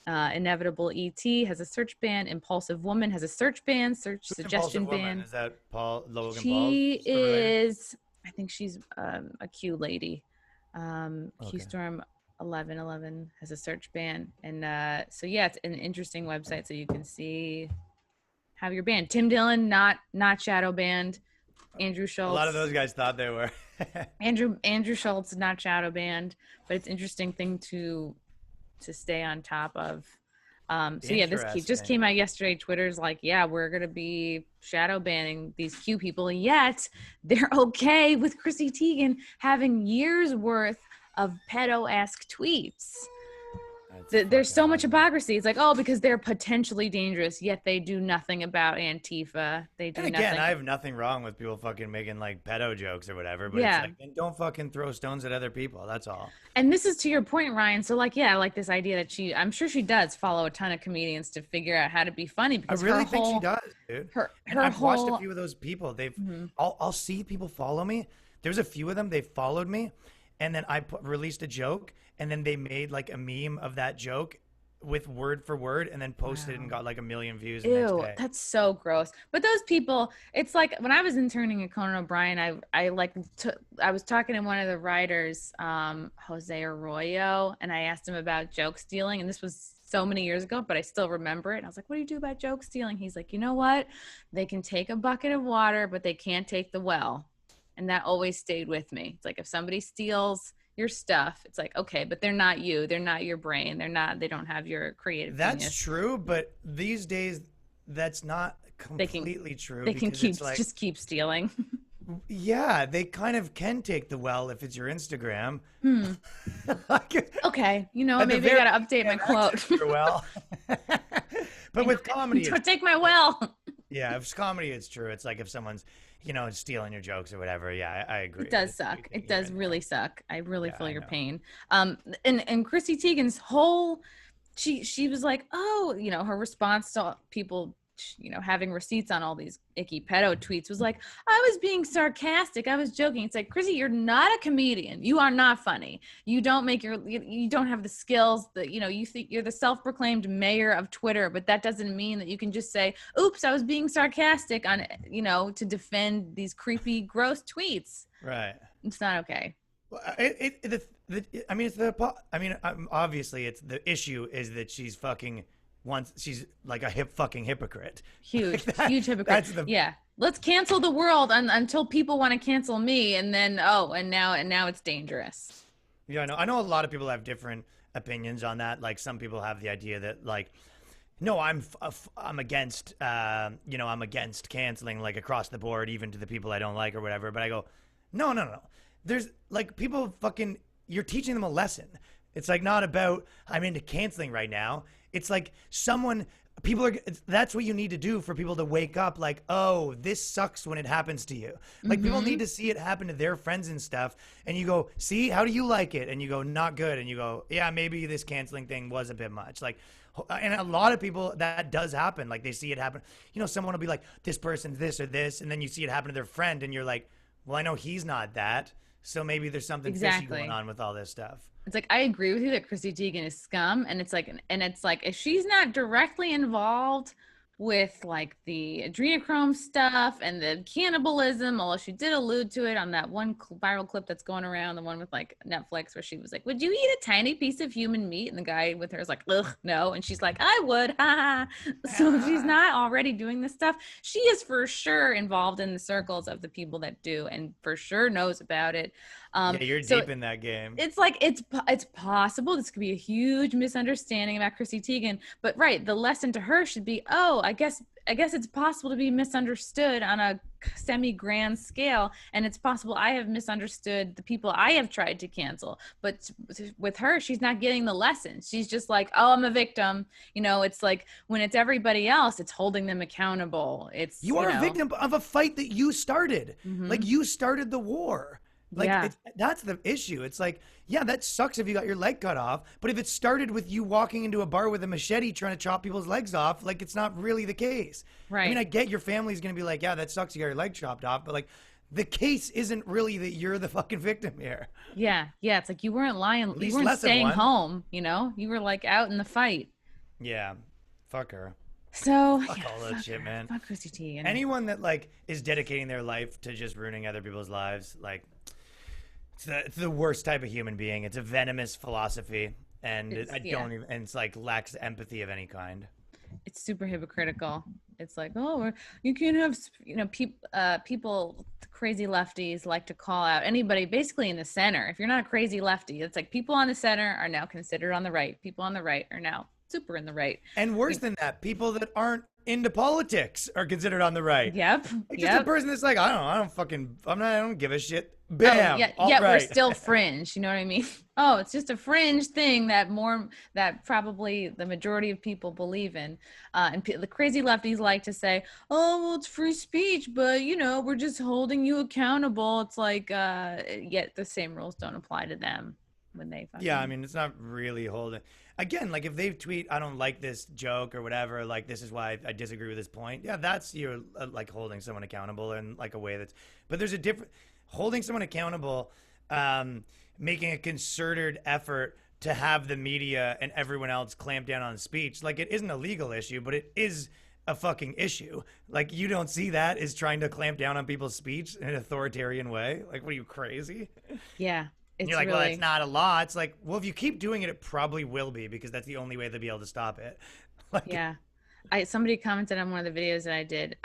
Inevitable ET has a search ban. Impulsive Woman has a search ban. Search suggestion ban. Is that Logan Paul? She is. I think she's a Q lady. Q Storm 1111 has a search ban, and so yeah, it's an interesting website so you can see how you're banned. Tim Dillon not shadow banned. Andrew Schultz. A lot of those guys thought they were. Andrew Schultz not shadow banned, but it's an interesting thing to stay on top of. So yeah, this just came out yesterday. Twitter's like, yeah, we're going to be shadow banning these Q people. Yet they're okay with Chrissy Teigen having years worth of pedo-esque tweets. There's so much hypocrisy. It's like, oh, because they're potentially dangerous, yet they do nothing about Antifa. They do nothing. I have nothing wrong with people fucking making like pedo jokes or whatever, but it's like, then don't fucking throw stones at other people. That's all. And this is to your point, Ryan. So like, yeah, like this idea that I'm sure she does follow a ton of comedians to figure out how to be funny. Because I really think she does, dude. I've watched a few of those people. I'll see people follow me. There's a few of them. They followed me. And then I released a joke, and then they made like a meme of that joke with word for word, and then posted it and got like 1 million views the next day. That's so gross. But those people, it's like when I was interning at Conan O'Brien, I was talking to one of the writers, Jose Arroyo, and I asked him about joke stealing, and this was so many years ago, but I still remember it. And I was like, what do you do about joke stealing? He's like, you know what? They can take a bucket of water, but they can't take the well. And that always stayed with me. It's like, if somebody steals your stuff, it's like, okay, but they're not you. They're not your brain. They don't have your creative genius. That's true, but these days, that's not completely true. They can just keep stealing. Yeah, they kind of can take the well if it's your Instagram. Okay, maybe I got to update my quote. Well, but with comedy, take my well. Yeah, if it's comedy, it's true. It's like if someone's stealing your jokes or whatever. Yeah, I agree. It does suck. It does really suck. I really feel your pain. And Chrissy Teigen's whole, she was like, oh, her response to people, having receipts on all these icky pedo tweets was like, I was being sarcastic. I was joking. It's like, Chrissy, you're not a comedian. You are not funny. You don't have the skills that, you think you're the self-proclaimed mayor of Twitter, but that doesn't mean that you can just say, oops, I was being sarcastic on, to defend these creepy, gross tweets. Right. It's not okay. Well, obviously it's the issue is that she's like a fucking hypocrite. Huge hypocrite. Yeah. Let's cancel the world until people want to cancel me. And then, now it's dangerous. Yeah, I know a lot of people have different opinions on that. Like some people have the idea that like, no, I'm against, I'm against canceling like across the board, even to the people I don't like or whatever. But I go, no. There's like people fucking, you're teaching them a lesson. It's like not about, I'm into canceling right now. It's like that's what you need to do for people to wake up like, oh, this sucks when it happens to you. Like people need to see it happen to their friends and stuff. And you go, see, how do you like it? And you go, not good. And you go, yeah, maybe this canceling thing was a bit much. Like, and a lot of people that does happen. Like they see it happen. Someone will be like, this person's this or this. And then you see it happen to their friend and you're like, well, I know he's not that. So maybe there's something fishy going on with all this stuff. It's like, I agree with you that Chrissy Teigen is scum. And it's like, if she's not directly involved with like the adrenochrome stuff and the cannibalism, although she did allude to it on that one viral clip that's going around, the one with like Netflix, where she was like, would you eat a tiny piece of human meat? And the guy with her is like, ugh, no. And she's like, I would. So if she's not already doing this stuff, she is for sure involved in the circles of the people that do, and for sure knows about it. Yeah, you're deep in that game. It's like, it's possible this could be a huge misunderstanding about Chrissy Teigen, but right, the lesson to her should be, I guess it's possible to be misunderstood on a semi-grand scale, and it's possible I have misunderstood the people I have tried to cancel. But with her, she's not getting the lesson. She's just like, oh, I'm a victim. It's like when it's everybody else, it's holding them accountable. You are a victim of a fight that you started. Like you started the war. Like that's the issue. It's like, yeah, that sucks if you got your leg cut off, but if it started with you walking into a bar with a machete trying to chop people's legs off, like it's not really the case. Right. I mean, I get your family's going to be like, yeah, that sucks, you got your leg chopped off, but like the case isn't really that you're the fucking victim here. Yeah. It's like you weren't lying. You weren't staying home, you were like out in the fight. Yeah. Fuck her. So fuck all that shit, man. Fuck Chrissy Teigen. Anyone that like is dedicating their life to just ruining other people's lives, like it's the worst type of human being. It's a venomous philosophy, and it's like lacks empathy of any kind. It's super hypocritical. It's like, oh, you can't have, people, crazy lefties like to call out anybody basically in the center. If you're not a crazy lefty, it's like people on the center are now considered on the right. People on the right are now super in the right. And worse than that, people that aren't into politics are considered on the right. Yep. Like just a person that's like, I don't give a shit. Bam. Oh, yeah, Alt-right. we're still fringe. You know what I mean? Oh, it's just a fringe thing that probably the majority of people believe in. And the crazy lefties like to say, oh, well, it's free speech, but we're just holding you accountable. It's like, yet the same rules don't apply to them when they. Yeah, I mean, it's not really holding. Again, like if they tweet, I don't like this joke or whatever, like this is why I disagree with this point. Yeah, that's you like holding someone accountable in like a way that's. But there's a different. Holding someone accountable, making a concerted effort to have the media and everyone else clamp down on speech. Like it isn't a legal issue, but it is a fucking issue. Like you don't see that as trying to clamp down on people's speech in an authoritarian way. Like, what are you, crazy? Yeah. You're like, well, it's not a law. It's like, well, if you keep doing it, it probably will be because that's the only way they'll be able to stop it. Like, yeah. Somebody commented on one of the videos that I did.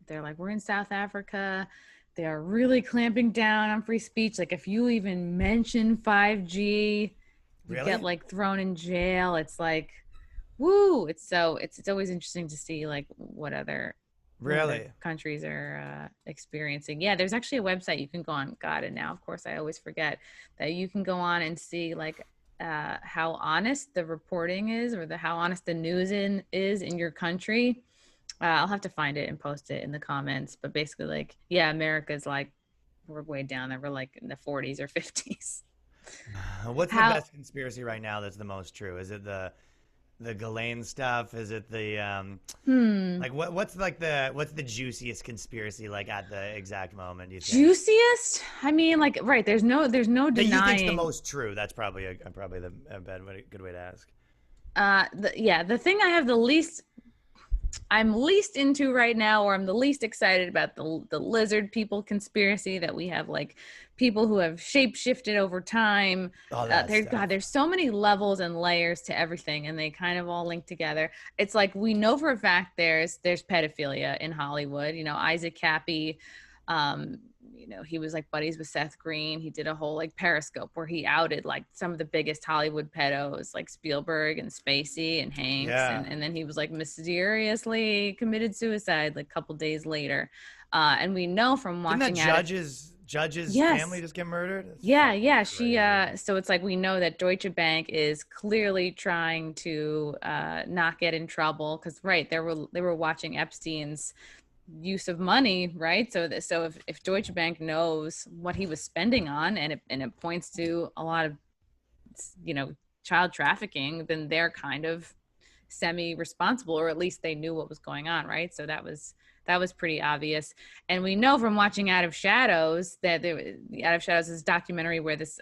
They're like, we're in South Africa. They are really clamping down on free speech. Like if you even mention 5G, you get like thrown in jail. It's like, woo. It's always interesting to see like what other countries are experiencing. Yeah, there's actually a website you can go on. God, and now of course I always forget that you can go on and see like how honest the reporting is, or how honest the news is in your country. I'll have to find it and post it in the comments. But basically, like, yeah, America's like, we're way down there. We're like in the 40s or 50s. What's the best conspiracy right now that's the most true? Is it the Ghislaine stuff? Is it the like what's the juiciest conspiracy like at the exact moment? Do you think? Juiciest? I mean, like, right? There's no denying. That you think's the most true? That's probably a good way to ask. The thing I'm least into right now, or I'm the least excited about, the lizard people conspiracy, that we have like people who have shape-shifted over time. There's so many levels and layers to everything, and they kind of all link together. It's like we know for a fact there's pedophilia in Hollywood. Isaac Cappy, he was like buddies with Seth Green. He did a whole like Periscope where he outed like some of the biggest Hollywood pedos, like Spielberg and Spacey and Hanks. Yeah. And then he was like mysteriously committed suicide like a couple days later. And we know from watching Judge's family just get murdered? Yeah. She so it's like we know that Deutsche Bank is clearly trying to not get in trouble because they were watching Epstein's use of money, right? So if Deutsche Bank knows what he was spending on, and it points to a lot of child trafficking, then they're kind of semi-responsible, or at least they knew what was going on, right? So that was pretty obvious. And we know from watching Out of Shadows that Out of Shadows is a documentary where this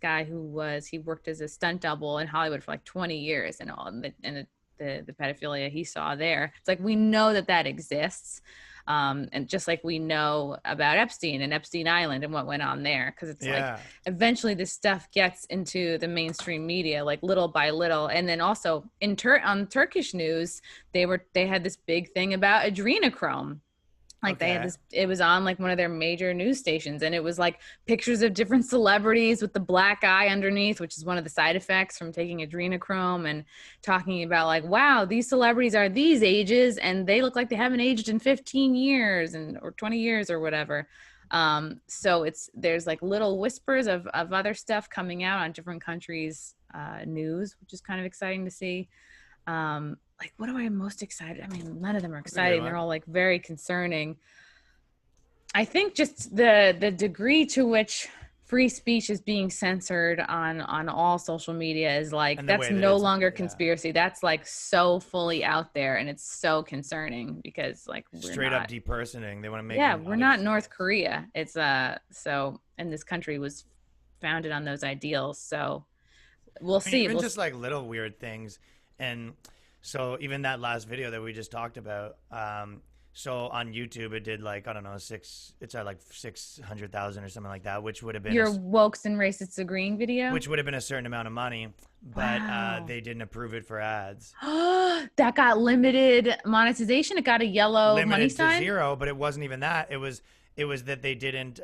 guy he worked as a stunt double in Hollywood for like 20 years and all, and the pedophilia he saw there. It's like we know that exists. And just like we know about Epstein and Epstein Island and what went on there, because it's like eventually this stuff gets into the mainstream media like little by little. And then also on Turkish news, they had this big thing about adrenochrome. Like they had this, it was on like one of their major news stations, and it was like pictures of different celebrities with the black eye underneath, which is one of the side effects from taking adrenochrome, and talking about like, wow, these celebrities are these ages and they look like they haven't aged in 15 years or 20 years or whatever. So there's like little whispers of other stuff coming out on different countries' news, which is kind of exciting to see. Like, what am I most excited? I mean, none of them are exciting. They're all like very concerning. I think just the degree to which free speech is being censored on all social media is like, that's no longer conspiracy. That's like so fully out there, and it's so concerning because like straight up depersoning. They want to make we're not North Korea. It's and this country was founded on those ideals. So we'll see. Even just like little weird things. And so even that last video that we just talked about, so on YouTube it did like, I don't know, it's at like 600,000 or something like that, which would have been your wokes and racists agreeing video, which would have been a certain amount of money, but they didn't approve it for ads. That got limited monetization. It got a yellow limited money to sign. 0, but it wasn't even that. It was that they didn't.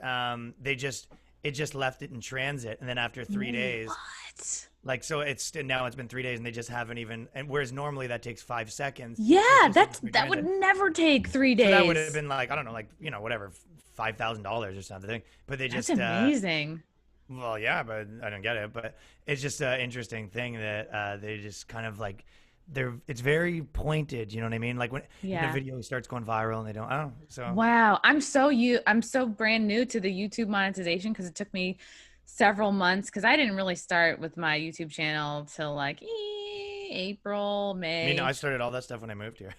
It just left it in transit, and then after 3 days. What? Like, so now it's been 3 days and they just haven't even, and whereas normally that takes 5 seconds. Yeah, It's that would never take 3 So days. that would have been like, I don't know, like, whatever, $5,000 or something. But they just, That's amazing. Well, yeah, but I don't get it. But it's just an interesting thing that they just kind of like, it's very pointed. You know what I mean? Like when the video starts going viral and they don't, I don't know. So wow, I'm so brand new to the YouTube monetization because it took me several months because I didn't really start with my YouTube channel till like April, May. I started all that stuff when I moved here.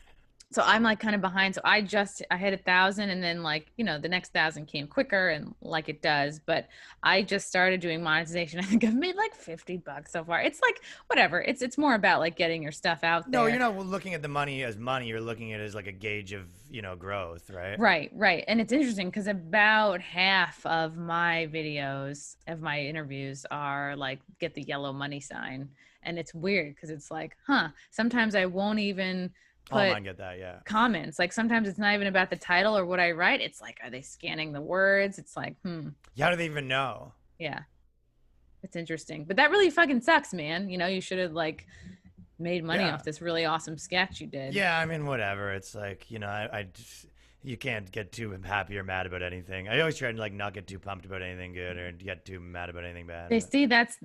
So I'm like kind of behind. So I hit 1,000 and then like, the next 1,000 came quicker and like it does. But I just started doing monetization. I think I've made like $50 so far. It's like, whatever. It's more about like getting your stuff out there. No, you're not looking at the money as money. You're looking at it as like a gauge of, growth, right? Right. And it's interesting because about half of my videos, of my interviews are like, get the yellow money sign. And it's weird because it's like, sometimes I won't even put I get that, yeah. comments. Like sometimes it's not even about the title or what I write. It's like, are they scanning the words? It's like, How do they even know? Yeah. It's interesting. But that really fucking sucks, man. You should have like made money off this really awesome sketch you did. Yeah, I mean, whatever. It's like, I just, you can't get too happy or mad about anything. I always try to like not get too pumped about anything good or get too mad about anything bad. They see that's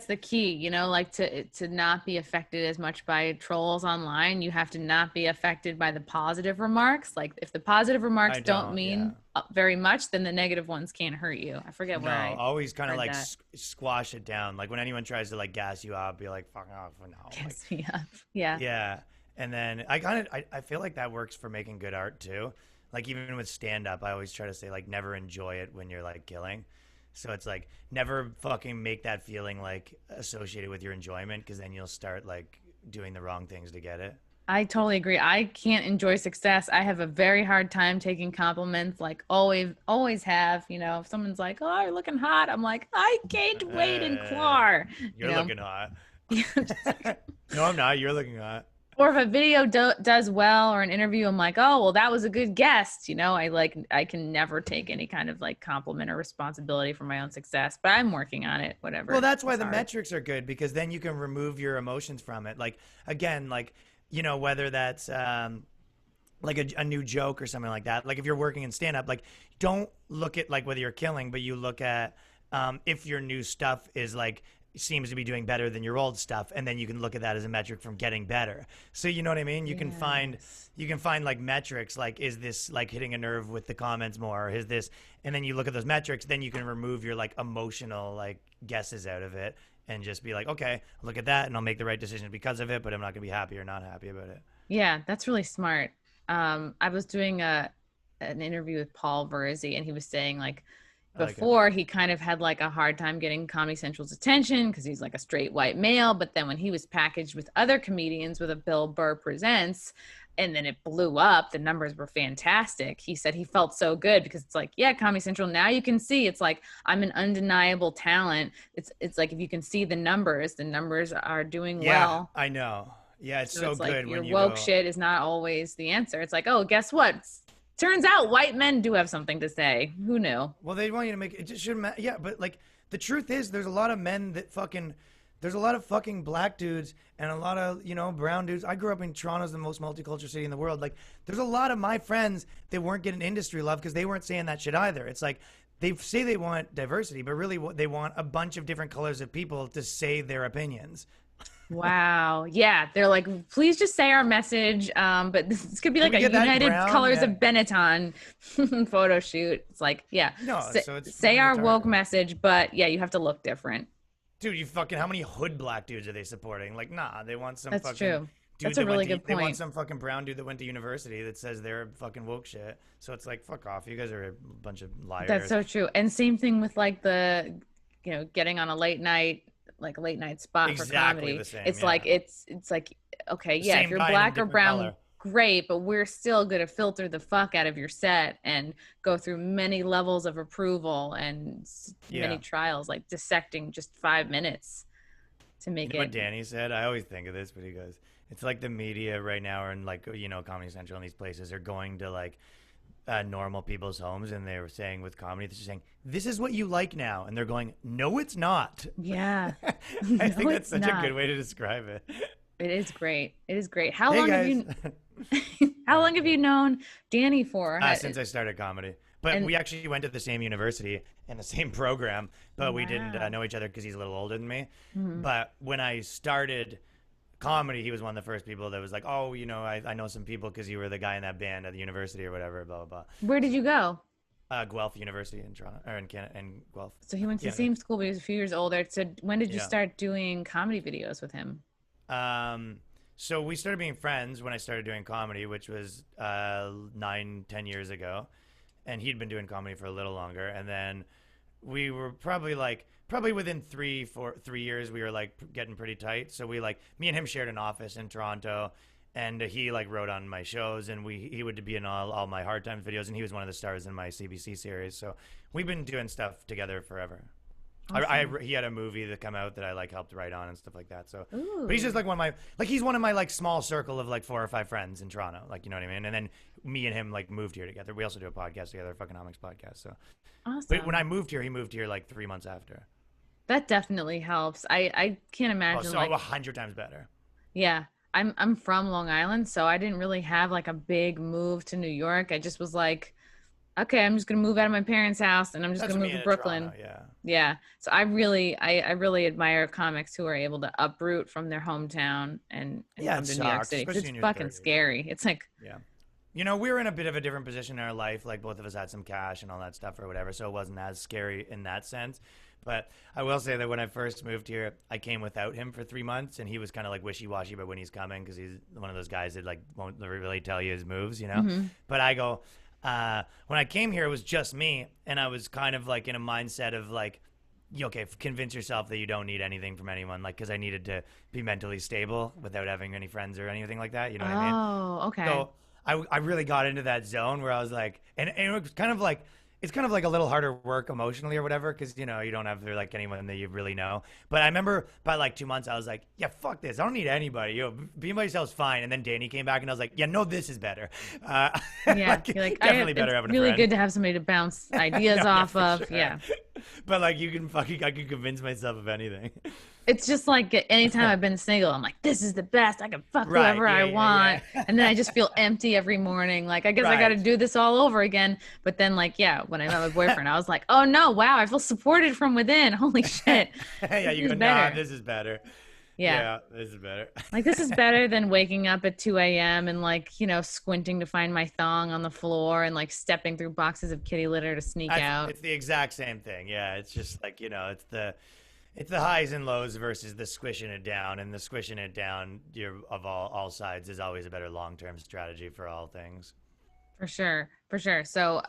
the key, like to not be affected as much by trolls online. You have to not be affected by the positive remarks. Like if the positive remarks don't mean very much, then the negative ones can't hurt you. I forget where I always kind of like squash it down. Like when anyone tries to like gas you up, be like, fuck off. No. Gas me up. Yeah. Yeah. And then I feel like that works for making good art too. Like even with stand-up, I always try to say like never enjoy it when you're like killing. So it's like never fucking make that feeling like associated with your enjoyment because then you'll start like doing the wrong things to get it. I totally agree. I can't enjoy success. I have a very hard time taking compliments, like always have. If someone's like, oh, you're looking hot. I'm like, I gained weight in Clar. You're looking hot. No, I'm not. You're looking hot. Or if a video does well or an interview, I'm like, oh, well, that was a good guest. I can never take any kind of like compliment or responsibility for my own success, but I'm working on it, whatever. Well, that's why the metrics are good because then you can remove your emotions from it. Like, again, like, whether that's like a new joke or something like that. Like if you're working in stand-up, like don't look at like whether you're killing, but you look at if your new stuff is like, seems to be doing better than your old stuff, and then you can look at that as a metric from getting better. So you know what I mean? You can find like metrics like, is this like hitting a nerve with the comments more, or is this, and then you look at those metrics, then you can remove your like emotional like guesses out of it and just be like, okay, look at that and I'll make the right decision because of it, but I'm not gonna be happy or not happy about it. Yeah, that's really smart. I was doing an interview with Paul Verzi, and he was saying like before he kind of had like a hard time getting Comedy Central's attention because he's like a straight white male. But then when he was packaged with other comedians with a Bill Burr Presents, and then it blew up, the numbers were fantastic. He said he felt so good because it's like, yeah, Comedy Central, now you can see it's like I'm an undeniable talent. It's like if you can see the numbers are doing well. I know. Yeah, it's so good like when your woke shit is not always the answer. It's like, oh, guess what? Turns out white men do have something to say. Who knew? Well, they want you to make it just shouldn't matter. Yeah, but like the truth is there's a lot of men that there's a lot of fucking black dudes and a lot of, brown dudes. I grew up in Toronto's the most multicultural city in the world. Like there's a lot of my friends that weren't getting industry love because they weren't saying that shit either. It's like they say they want diversity, but really they want a bunch of different colors of people to say their opinions. Wow. Yeah. They're like, please just say our message. But this could be like a United Colors of Benetton photo shoot. It's like, say our woke message, but yeah, you have to look different. Dude, how many hood black dudes are they supporting? Like, nah, they want some That's fucking true. dude That's a really good point. They want some fucking brown dude that went to university that says they're fucking woke shit. So it's like, fuck off. You guys are a bunch of liars. That's so true. And same thing with like the, getting on a late night spot for comedy. The same, it's like it's like, okay, yeah, if you're black or brown, color. Great, but we're still going to filter the fuck out of your set and go through many levels of approval and many trials, like dissecting just 5 minutes to make it. What Danny said, I always think of this, but he goes, it's like the media right now, and like Comedy Central and these places are going to like normal people's homes, and they were saying with comedy, they're just saying, "This is what you like now," and they're going, "No, it's not." Yeah. I think that's such a good way to describe it. It is great. It is great. How Hey long guys. how long have you known Danny for? Since I started comedy. But we actually went to the same university and the same program, but we didn't know each other because he's a little older than me. But when I started comedy, he was one of the first people that was like, "Oh, you know, I know some people because you were the guy in that band at the university or whatever." Blah blah blah. Where did you go? Guelph University in Toronto, or in Canada, in Guelph. So he went to the same school, but he was a few years older. So when did you start doing comedy videos with him? So we started being friends when I started doing comedy, which was 9-10 years ago, and he'd been doing comedy for a little longer. And then we were probably within 3 years we were like getting pretty tight. So we me and him shared an office in Toronto, and he wrote on my shows, and he would be in all my Hard Times videos, and he was one of the stars in my CBC series. So we've been doing stuff together forever. Awesome. He had a movie that come out that I helped write on and stuff like that. So, but he's just one of my he's one of my small circle of 4 or 5 friends in Toronto. You know what I mean? And then me and him moved here together. We also do a podcast together, Fuckonomics podcast. So, awesome. But when I moved here, he moved here 3 months after. That definitely helps. I can't imagine. So 100 times better. Yeah, I'm from Long Island, so I didn't really have a big move to New York. I just was okay, I'm just gonna move out of my parents' house and I'm just gonna move to Brooklyn. Toronto, yeah. So I really admire comics who are able to uproot from their hometown and come to New York City. It's fucking scary. It's yeah. You know, we were in a bit of a different position in our life. Both of us had some cash and all that stuff or whatever, so it wasn't as scary in that sense. But I will say that when I first moved here, I came without him for 3 months, and he was kind of wishy-washy about when he's coming because he's one of those guys that won't really tell you his moves, you know. Mm-hmm. But I go. When I came here, it was just me, and I was kind of in a mindset of okay, convince yourself that you don't need anything from anyone, because I needed to be mentally stable without having any friends or anything like that. You know what I mean? Oh, okay. So I really got into that zone where I was and it was kind of it's kind of a little harder work emotionally or whatever because you don't have anyone that you really know. But I remember by 2 months I was yeah, fuck this, I don't need anybody. Being by yourself's fine. And then Danny came back and I was yeah, no, this is better. Yeah, definitely better having a friend. It's really good to have somebody to bounce ideas off of. Sure. Yeah, but I could convince myself of anything. It's just anytime I've been single, I'm this is the best. I can fuck whoever I want. Yeah. And then I just feel empty every morning. I guess I got to do this all over again. But then when I met my boyfriend, I was oh no, wow, I feel supported from within. Holy shit. Yeah, you go, nah, this is better. Yeah, this is better. This is better than waking up at 2 a.m. and squinting to find my thong on the floor and stepping through boxes of kitty litter to sneak out. It's the exact same thing. Yeah, it's just it's the highs and lows versus the squishing it down, and the squishing it down of all sides is always a better long-term strategy for all things. For sure. So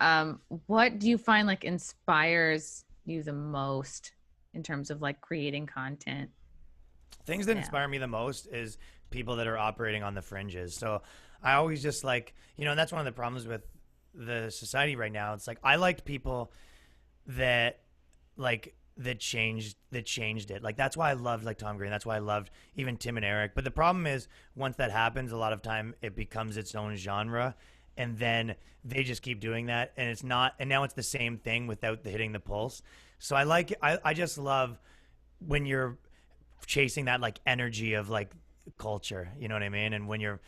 what do you find inspires you the most in terms of creating content? Things that inspire me the most is people that are operating on the fringes. So I always just and that's one of the problems with the society right now. It's I liked people that that changed it. That's why I loved Tom Green. That's why I loved even Tim and Eric. But the problem is once that happens, a lot of time it becomes its own genre, and then they just keep doing that, and it's not. And now it's the same thing without hitting the pulse. So I just love when you're chasing that energy of culture. You know what I mean? And when you're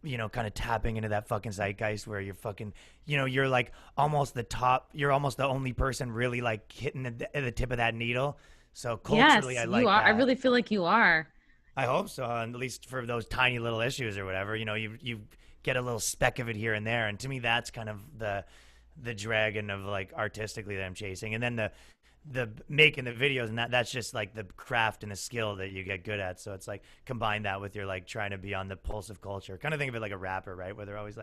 kind of tapping into that fucking zeitgeist where you're fucking, you're almost the top, you're almost the only person really hitting the tip of that needle. So culturally, yes, I like you are. that. I really feel like you are. I hope so. At least for those tiny little issues or whatever, you get a little speck of it here and there. And to me, that's kind of the dragon of artistically that I'm chasing. And then the making the videos and that's just the craft and the skill that you get good at. So it's combine that with your trying to be on the pulse of culture. Kind of think of it like a rapper, right? Where they're always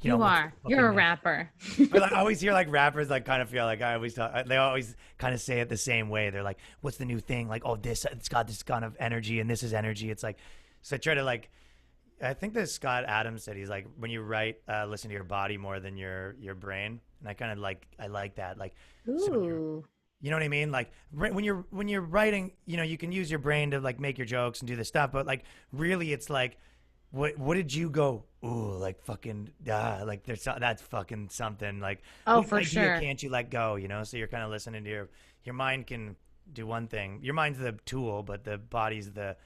you're a rapper. But I always hear rappers kind of feel I always talk, they always kind of say it the same way. They're what's the new thing? Oh, this, it's got this kind of energy and this is energy. It's so I try to I think that Scott Adams said he's when you write, listen to your body more than your brain. And I kind of I like that. Ooh. So you know what I mean? When you're writing, you can use your brain to make your jokes and do this stuff, but really it's what did you go? Ooh, like fucking like that's fucking something. Like Oh, what for idea sure. can't you let go? You know, so you're kind of listening to your mind can do one thing. Your mind's the tool, but the body's the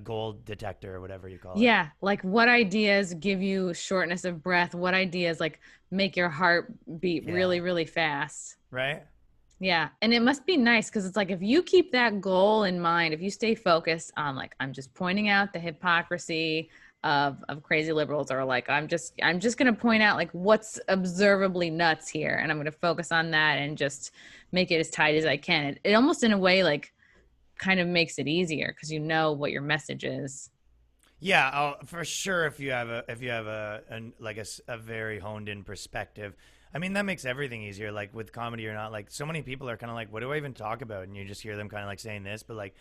gold detector or whatever you call it. Yeah, like what ideas give you shortness of breath? What ideas like make your heart beat Yeah. really, really fast? Right. Yeah. And it must be nice because it's like if you keep that goal in mind, if you stay focused on like I'm just pointing out the hypocrisy of crazy liberals, or like I'm just gonna point out like what's observably nuts here, and I'm gonna focus on that and just make it as tight as I can. It almost in a way like kind of makes it easier because you know what your message is. Yeah, for sure. If you have a very honed in perspective, I mean that makes everything easier. Like with comedy or not, like so many people are kind of like, what do I even talk about? And you just hear them kind of like saying this, but like,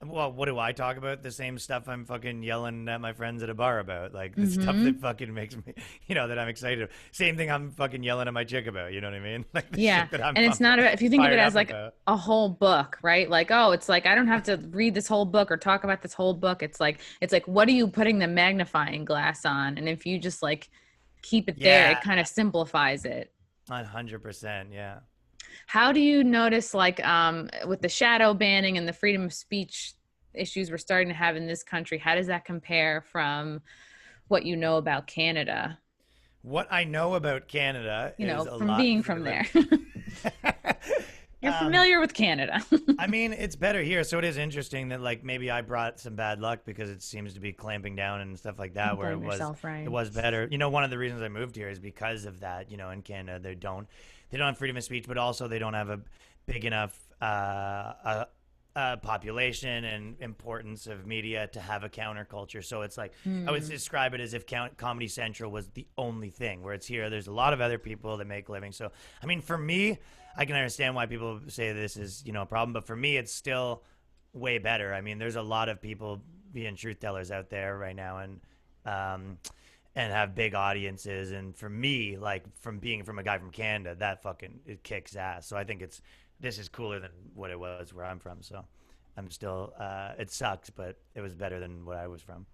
well, what do I talk about? The same stuff I'm fucking yelling at my friends at a bar about, like the stuff Mm-hmm. that fucking makes me, that I'm excited. Same thing I'm fucking yelling at my chick about. You know what I mean? Like the Yeah. shit that I'm, And it's I'm not about, if you think of it fired as up like about. a whole book, right? Like, oh, it's like I don't have to read this whole book or talk about this whole book. It's like what are you putting the magnifying glass on? And if you just like keep it there, Yeah, it kind of simplifies it. 100%. Yeah. How do you notice like with the shadow banning and the freedom of speech issues we're starting to have in this country, how does that compare from what you know about Canada? What I know about Canada You is know, a from lot being because I from there. live. You're um, familiar with Canada. I mean, it's better here, so it is interesting that like maybe I brought some bad luck because it seems to be clamping down and stuff like that. Don't Where it blame was, yourself, it Ryan. was better. One of the reasons I moved here is because of that. In Canada they don't have freedom of speech, but also they don't have a big enough population and importance of media to have a counterculture. So it's like I would Hmm. describe it as if Comedy Central was the only thing. Where it's here, there's a lot of other people that make a living. So I mean, for me, I can understand why people say this is a problem, but for me, it's still way better. I mean, there's a lot of people being truth tellers out there right now, um, and have big audiences. And for me, like from a guy from Canada, that fucking it kicks ass. So I think this is cooler than what it was where I'm from. So I'm still it sucks, but it was better than what I was from.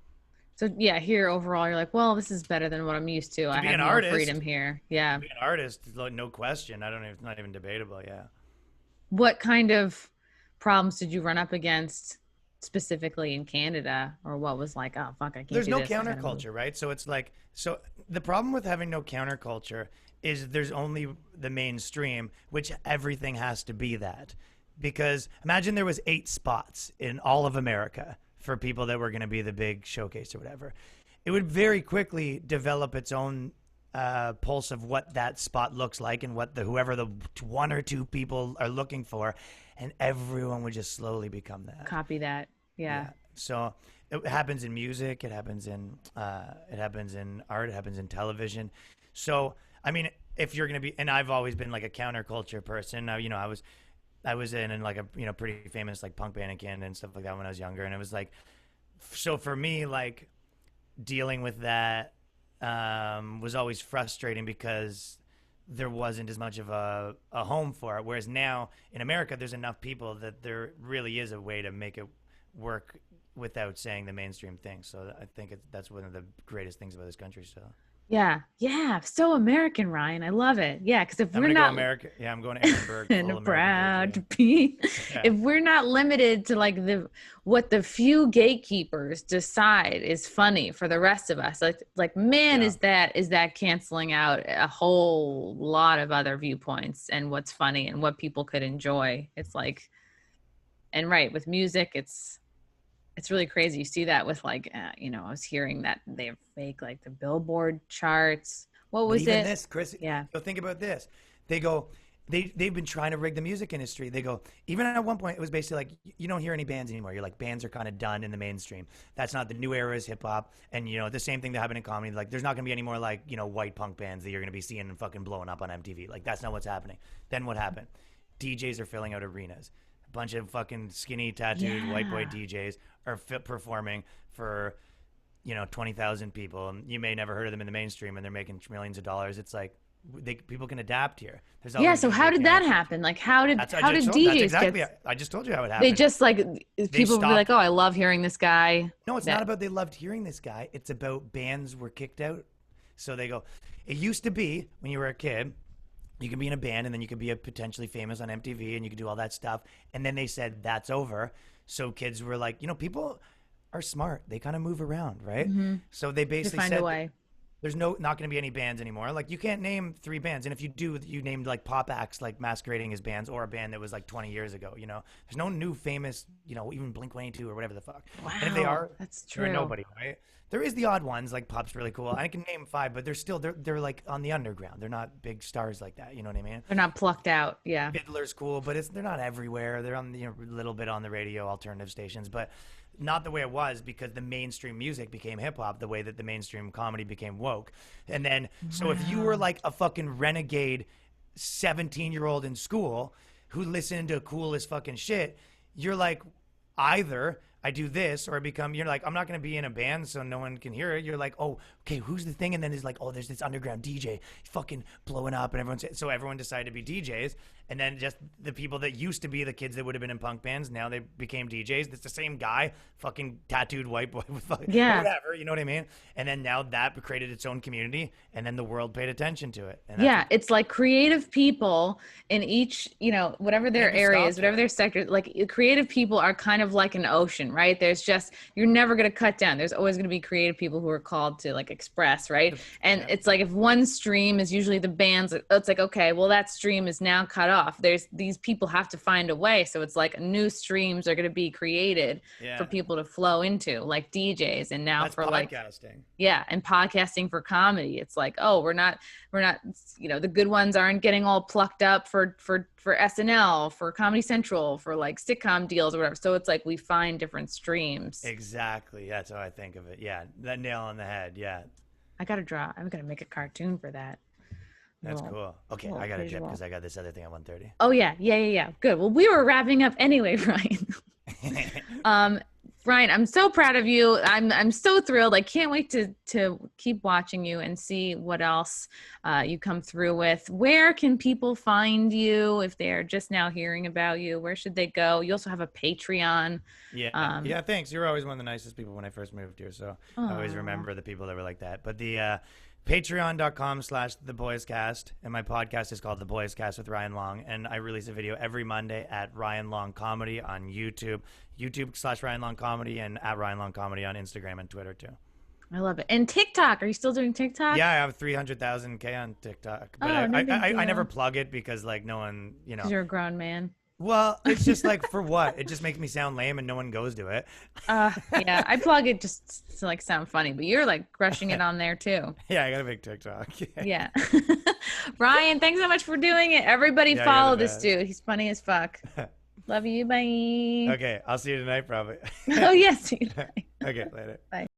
So yeah, here overall, you're like, well, this is better than what I'm used to. To I be have an more freedom artist, here. to Yeah. be an artist, no question. I don't even, it's not even debatable. Yeah. What kind of problems did you run up against specifically in Canada, or what was like, oh fuck, I can't There's do no this. I gotta move. counterculture, right? So it's like, so the problem with having no counterculture is there's only the mainstream, which everything has to be that. Because imagine there was 8 spots in all of America for people that were going to be the big showcase or whatever. It would very quickly develop its own pulse of what that spot looks like and what whoever the 1 or 2 people are looking for, and everyone would just slowly become that. Copy that. Yeah. Yeah. So it happens in music. It happens in art. It happens in television. So I mean, if you're gonna be, and I've always been like a counterculture person. I was in like a pretty famous like punk band in Canada and stuff like that when I was younger, and it was like, so for me like dealing with that was always frustrating because there wasn't as much of a home for it. Whereas now in America, there's enough people that there really is a way to make it work without saying the mainstream thing. So I think that's one of the greatest things about this country. So Yeah. Yeah. So American, Ryan. I love it. Yeah. Because if I'm we're gonna go not America. Yeah, I'm going to Edinburgh, full and American proud to territory. be, Yeah, if we're not limited to like what the few gatekeepers decide is funny for the rest of us, like man, yeah. is that canceling out a whole lot of other viewpoints and what's funny and what people could enjoy. It's like, and right with music, it's really crazy. You see that with like, I was hearing that they have fake like the Billboard charts. What But was even it? this, Chris, Yeah. think about this. They go, they've been trying to rig the music industry. They go, even at one point, it was basically like you don't hear any bands anymore. You're like, bands are kind of done in the mainstream. That's not the new era is hip hop, and the same thing that happened in comedy. Like, there's not going to be any more like white punk bands that you're going to be seeing and fucking blowing up on MTV. Like, that's not what's happening. Then what happened? DJs are filling out arenas. A bunch of fucking skinny tattooed white boy Yeah. DJs are performing for 20,000 people. And you may never heard of them in the mainstream, and they're making millions of dollars. It's like, people can adapt here. There's Yeah. always So gonna be how a did that cancel. happen? Like, how did That's DJs exactly. get? I just told you how it happened. They just like people would be like, stopped. oh, I love hearing this guy. No, it's not about they loved hearing this guy. It's about bands were kicked out. So they go, it used to be when you were a kid, you could be in a band and then you could be potentially famous on MTV and you could do all that stuff. And then they said, that's over. So kids were like, people are smart. They kind of move around, right? So they basically find said, a way. there's not going to be any bands anymore. Like you can't name 3 bands. And if you do, you named like pop acts like masquerading as bands or a band that was like 20 years ago, There's no new famous, even Blink-182 or whatever the fuck. Wow. And if they are, That's true. they're nobody, right? There is the odd ones, like Pop's really cool. I can name 5, but they're like on the underground. They're not big stars like that. You know what I mean? They're not plucked out. Yeah. Fiddler's cool, but they're not everywhere. They're on a little bit on the radio, alternative stations, but not the way it was because the mainstream music became hip hop the way that the mainstream comedy became woke. And then, so if you were like a fucking renegade 17-year-old in school who listened to cool as fucking shit, you're like, either I do this or I become, you're like, I'm not going to be in a band so no one can hear it. You're like, oh, okay, who's the thing? And then it's like, oh, there's this underground DJ fucking blowing up and so everyone decided to be DJs. And then just the people that used to be the kids that would have been in punk bands, now they became DJs. It's the same guy, fucking tattooed white boy with fucking whatever, you know what I mean? And then now that created its own community and then the world paid attention to it. And it's like creative people in each, whatever their areas, whatever their sector, like creative people are kind of like an ocean, right? There's just, you're never going to cut down. There's always going to be creative people who are called to like express, right? And it's like if one stream is usually the band's, it's like, okay, well that stream is now cut off. There's these people have to find a way. So it's like new streams are going to be created for people to flow into, like DJs. And now that's for podcasting. and podcasting for comedy. It's like, oh, we're not, the good ones aren't getting all plucked up for SNL, for Comedy Central, for like sitcom deals or whatever. So it's like we find different streams. Exactly. That's how I think of it. Yeah. That nail on the head. Yeah. I'm going to make a cartoon for that. That's cool. Okay, I got to jump because I got this other thing at 1:30. Oh, yeah. Good. Well, we were wrapping up anyway, Ryan. Ryan, I'm so proud of you. I'm so thrilled. I can't wait to keep watching you and see what else you come through with. Where can people find you if they're just now hearing about you? Where should they go? You also have a Patreon. Yeah, thanks. You were always one of the nicest people when I first moved here, so I always remember the people that were like that. But the Patreon.com/TheBoyscast, and my podcast is called The Boyscast with Ryan Long, and I release a video every Monday at Ryan Long Comedy on YouTube, YouTube/Ryan Long Comedy, and at Ryan Long Comedy on Instagram and Twitter too. I love it. And TikTok, are you still doing TikTok? Yeah, I have 300,000K on TikTok, but I never plug it because like no one, because you're a grown man. Well, it's just like, for what? It just makes me sound lame and no one goes to it. Yeah, I plug it just to like sound funny, but you're like crushing it on there too. Yeah, I got a big TikTok. Yeah. Ryan, thanks so much for doing it. Everybody follow this dude. He's funny as fuck. Love you. Bye. Okay, I'll see you tonight probably. Oh, yes. See you tonight. Okay, later. Bye.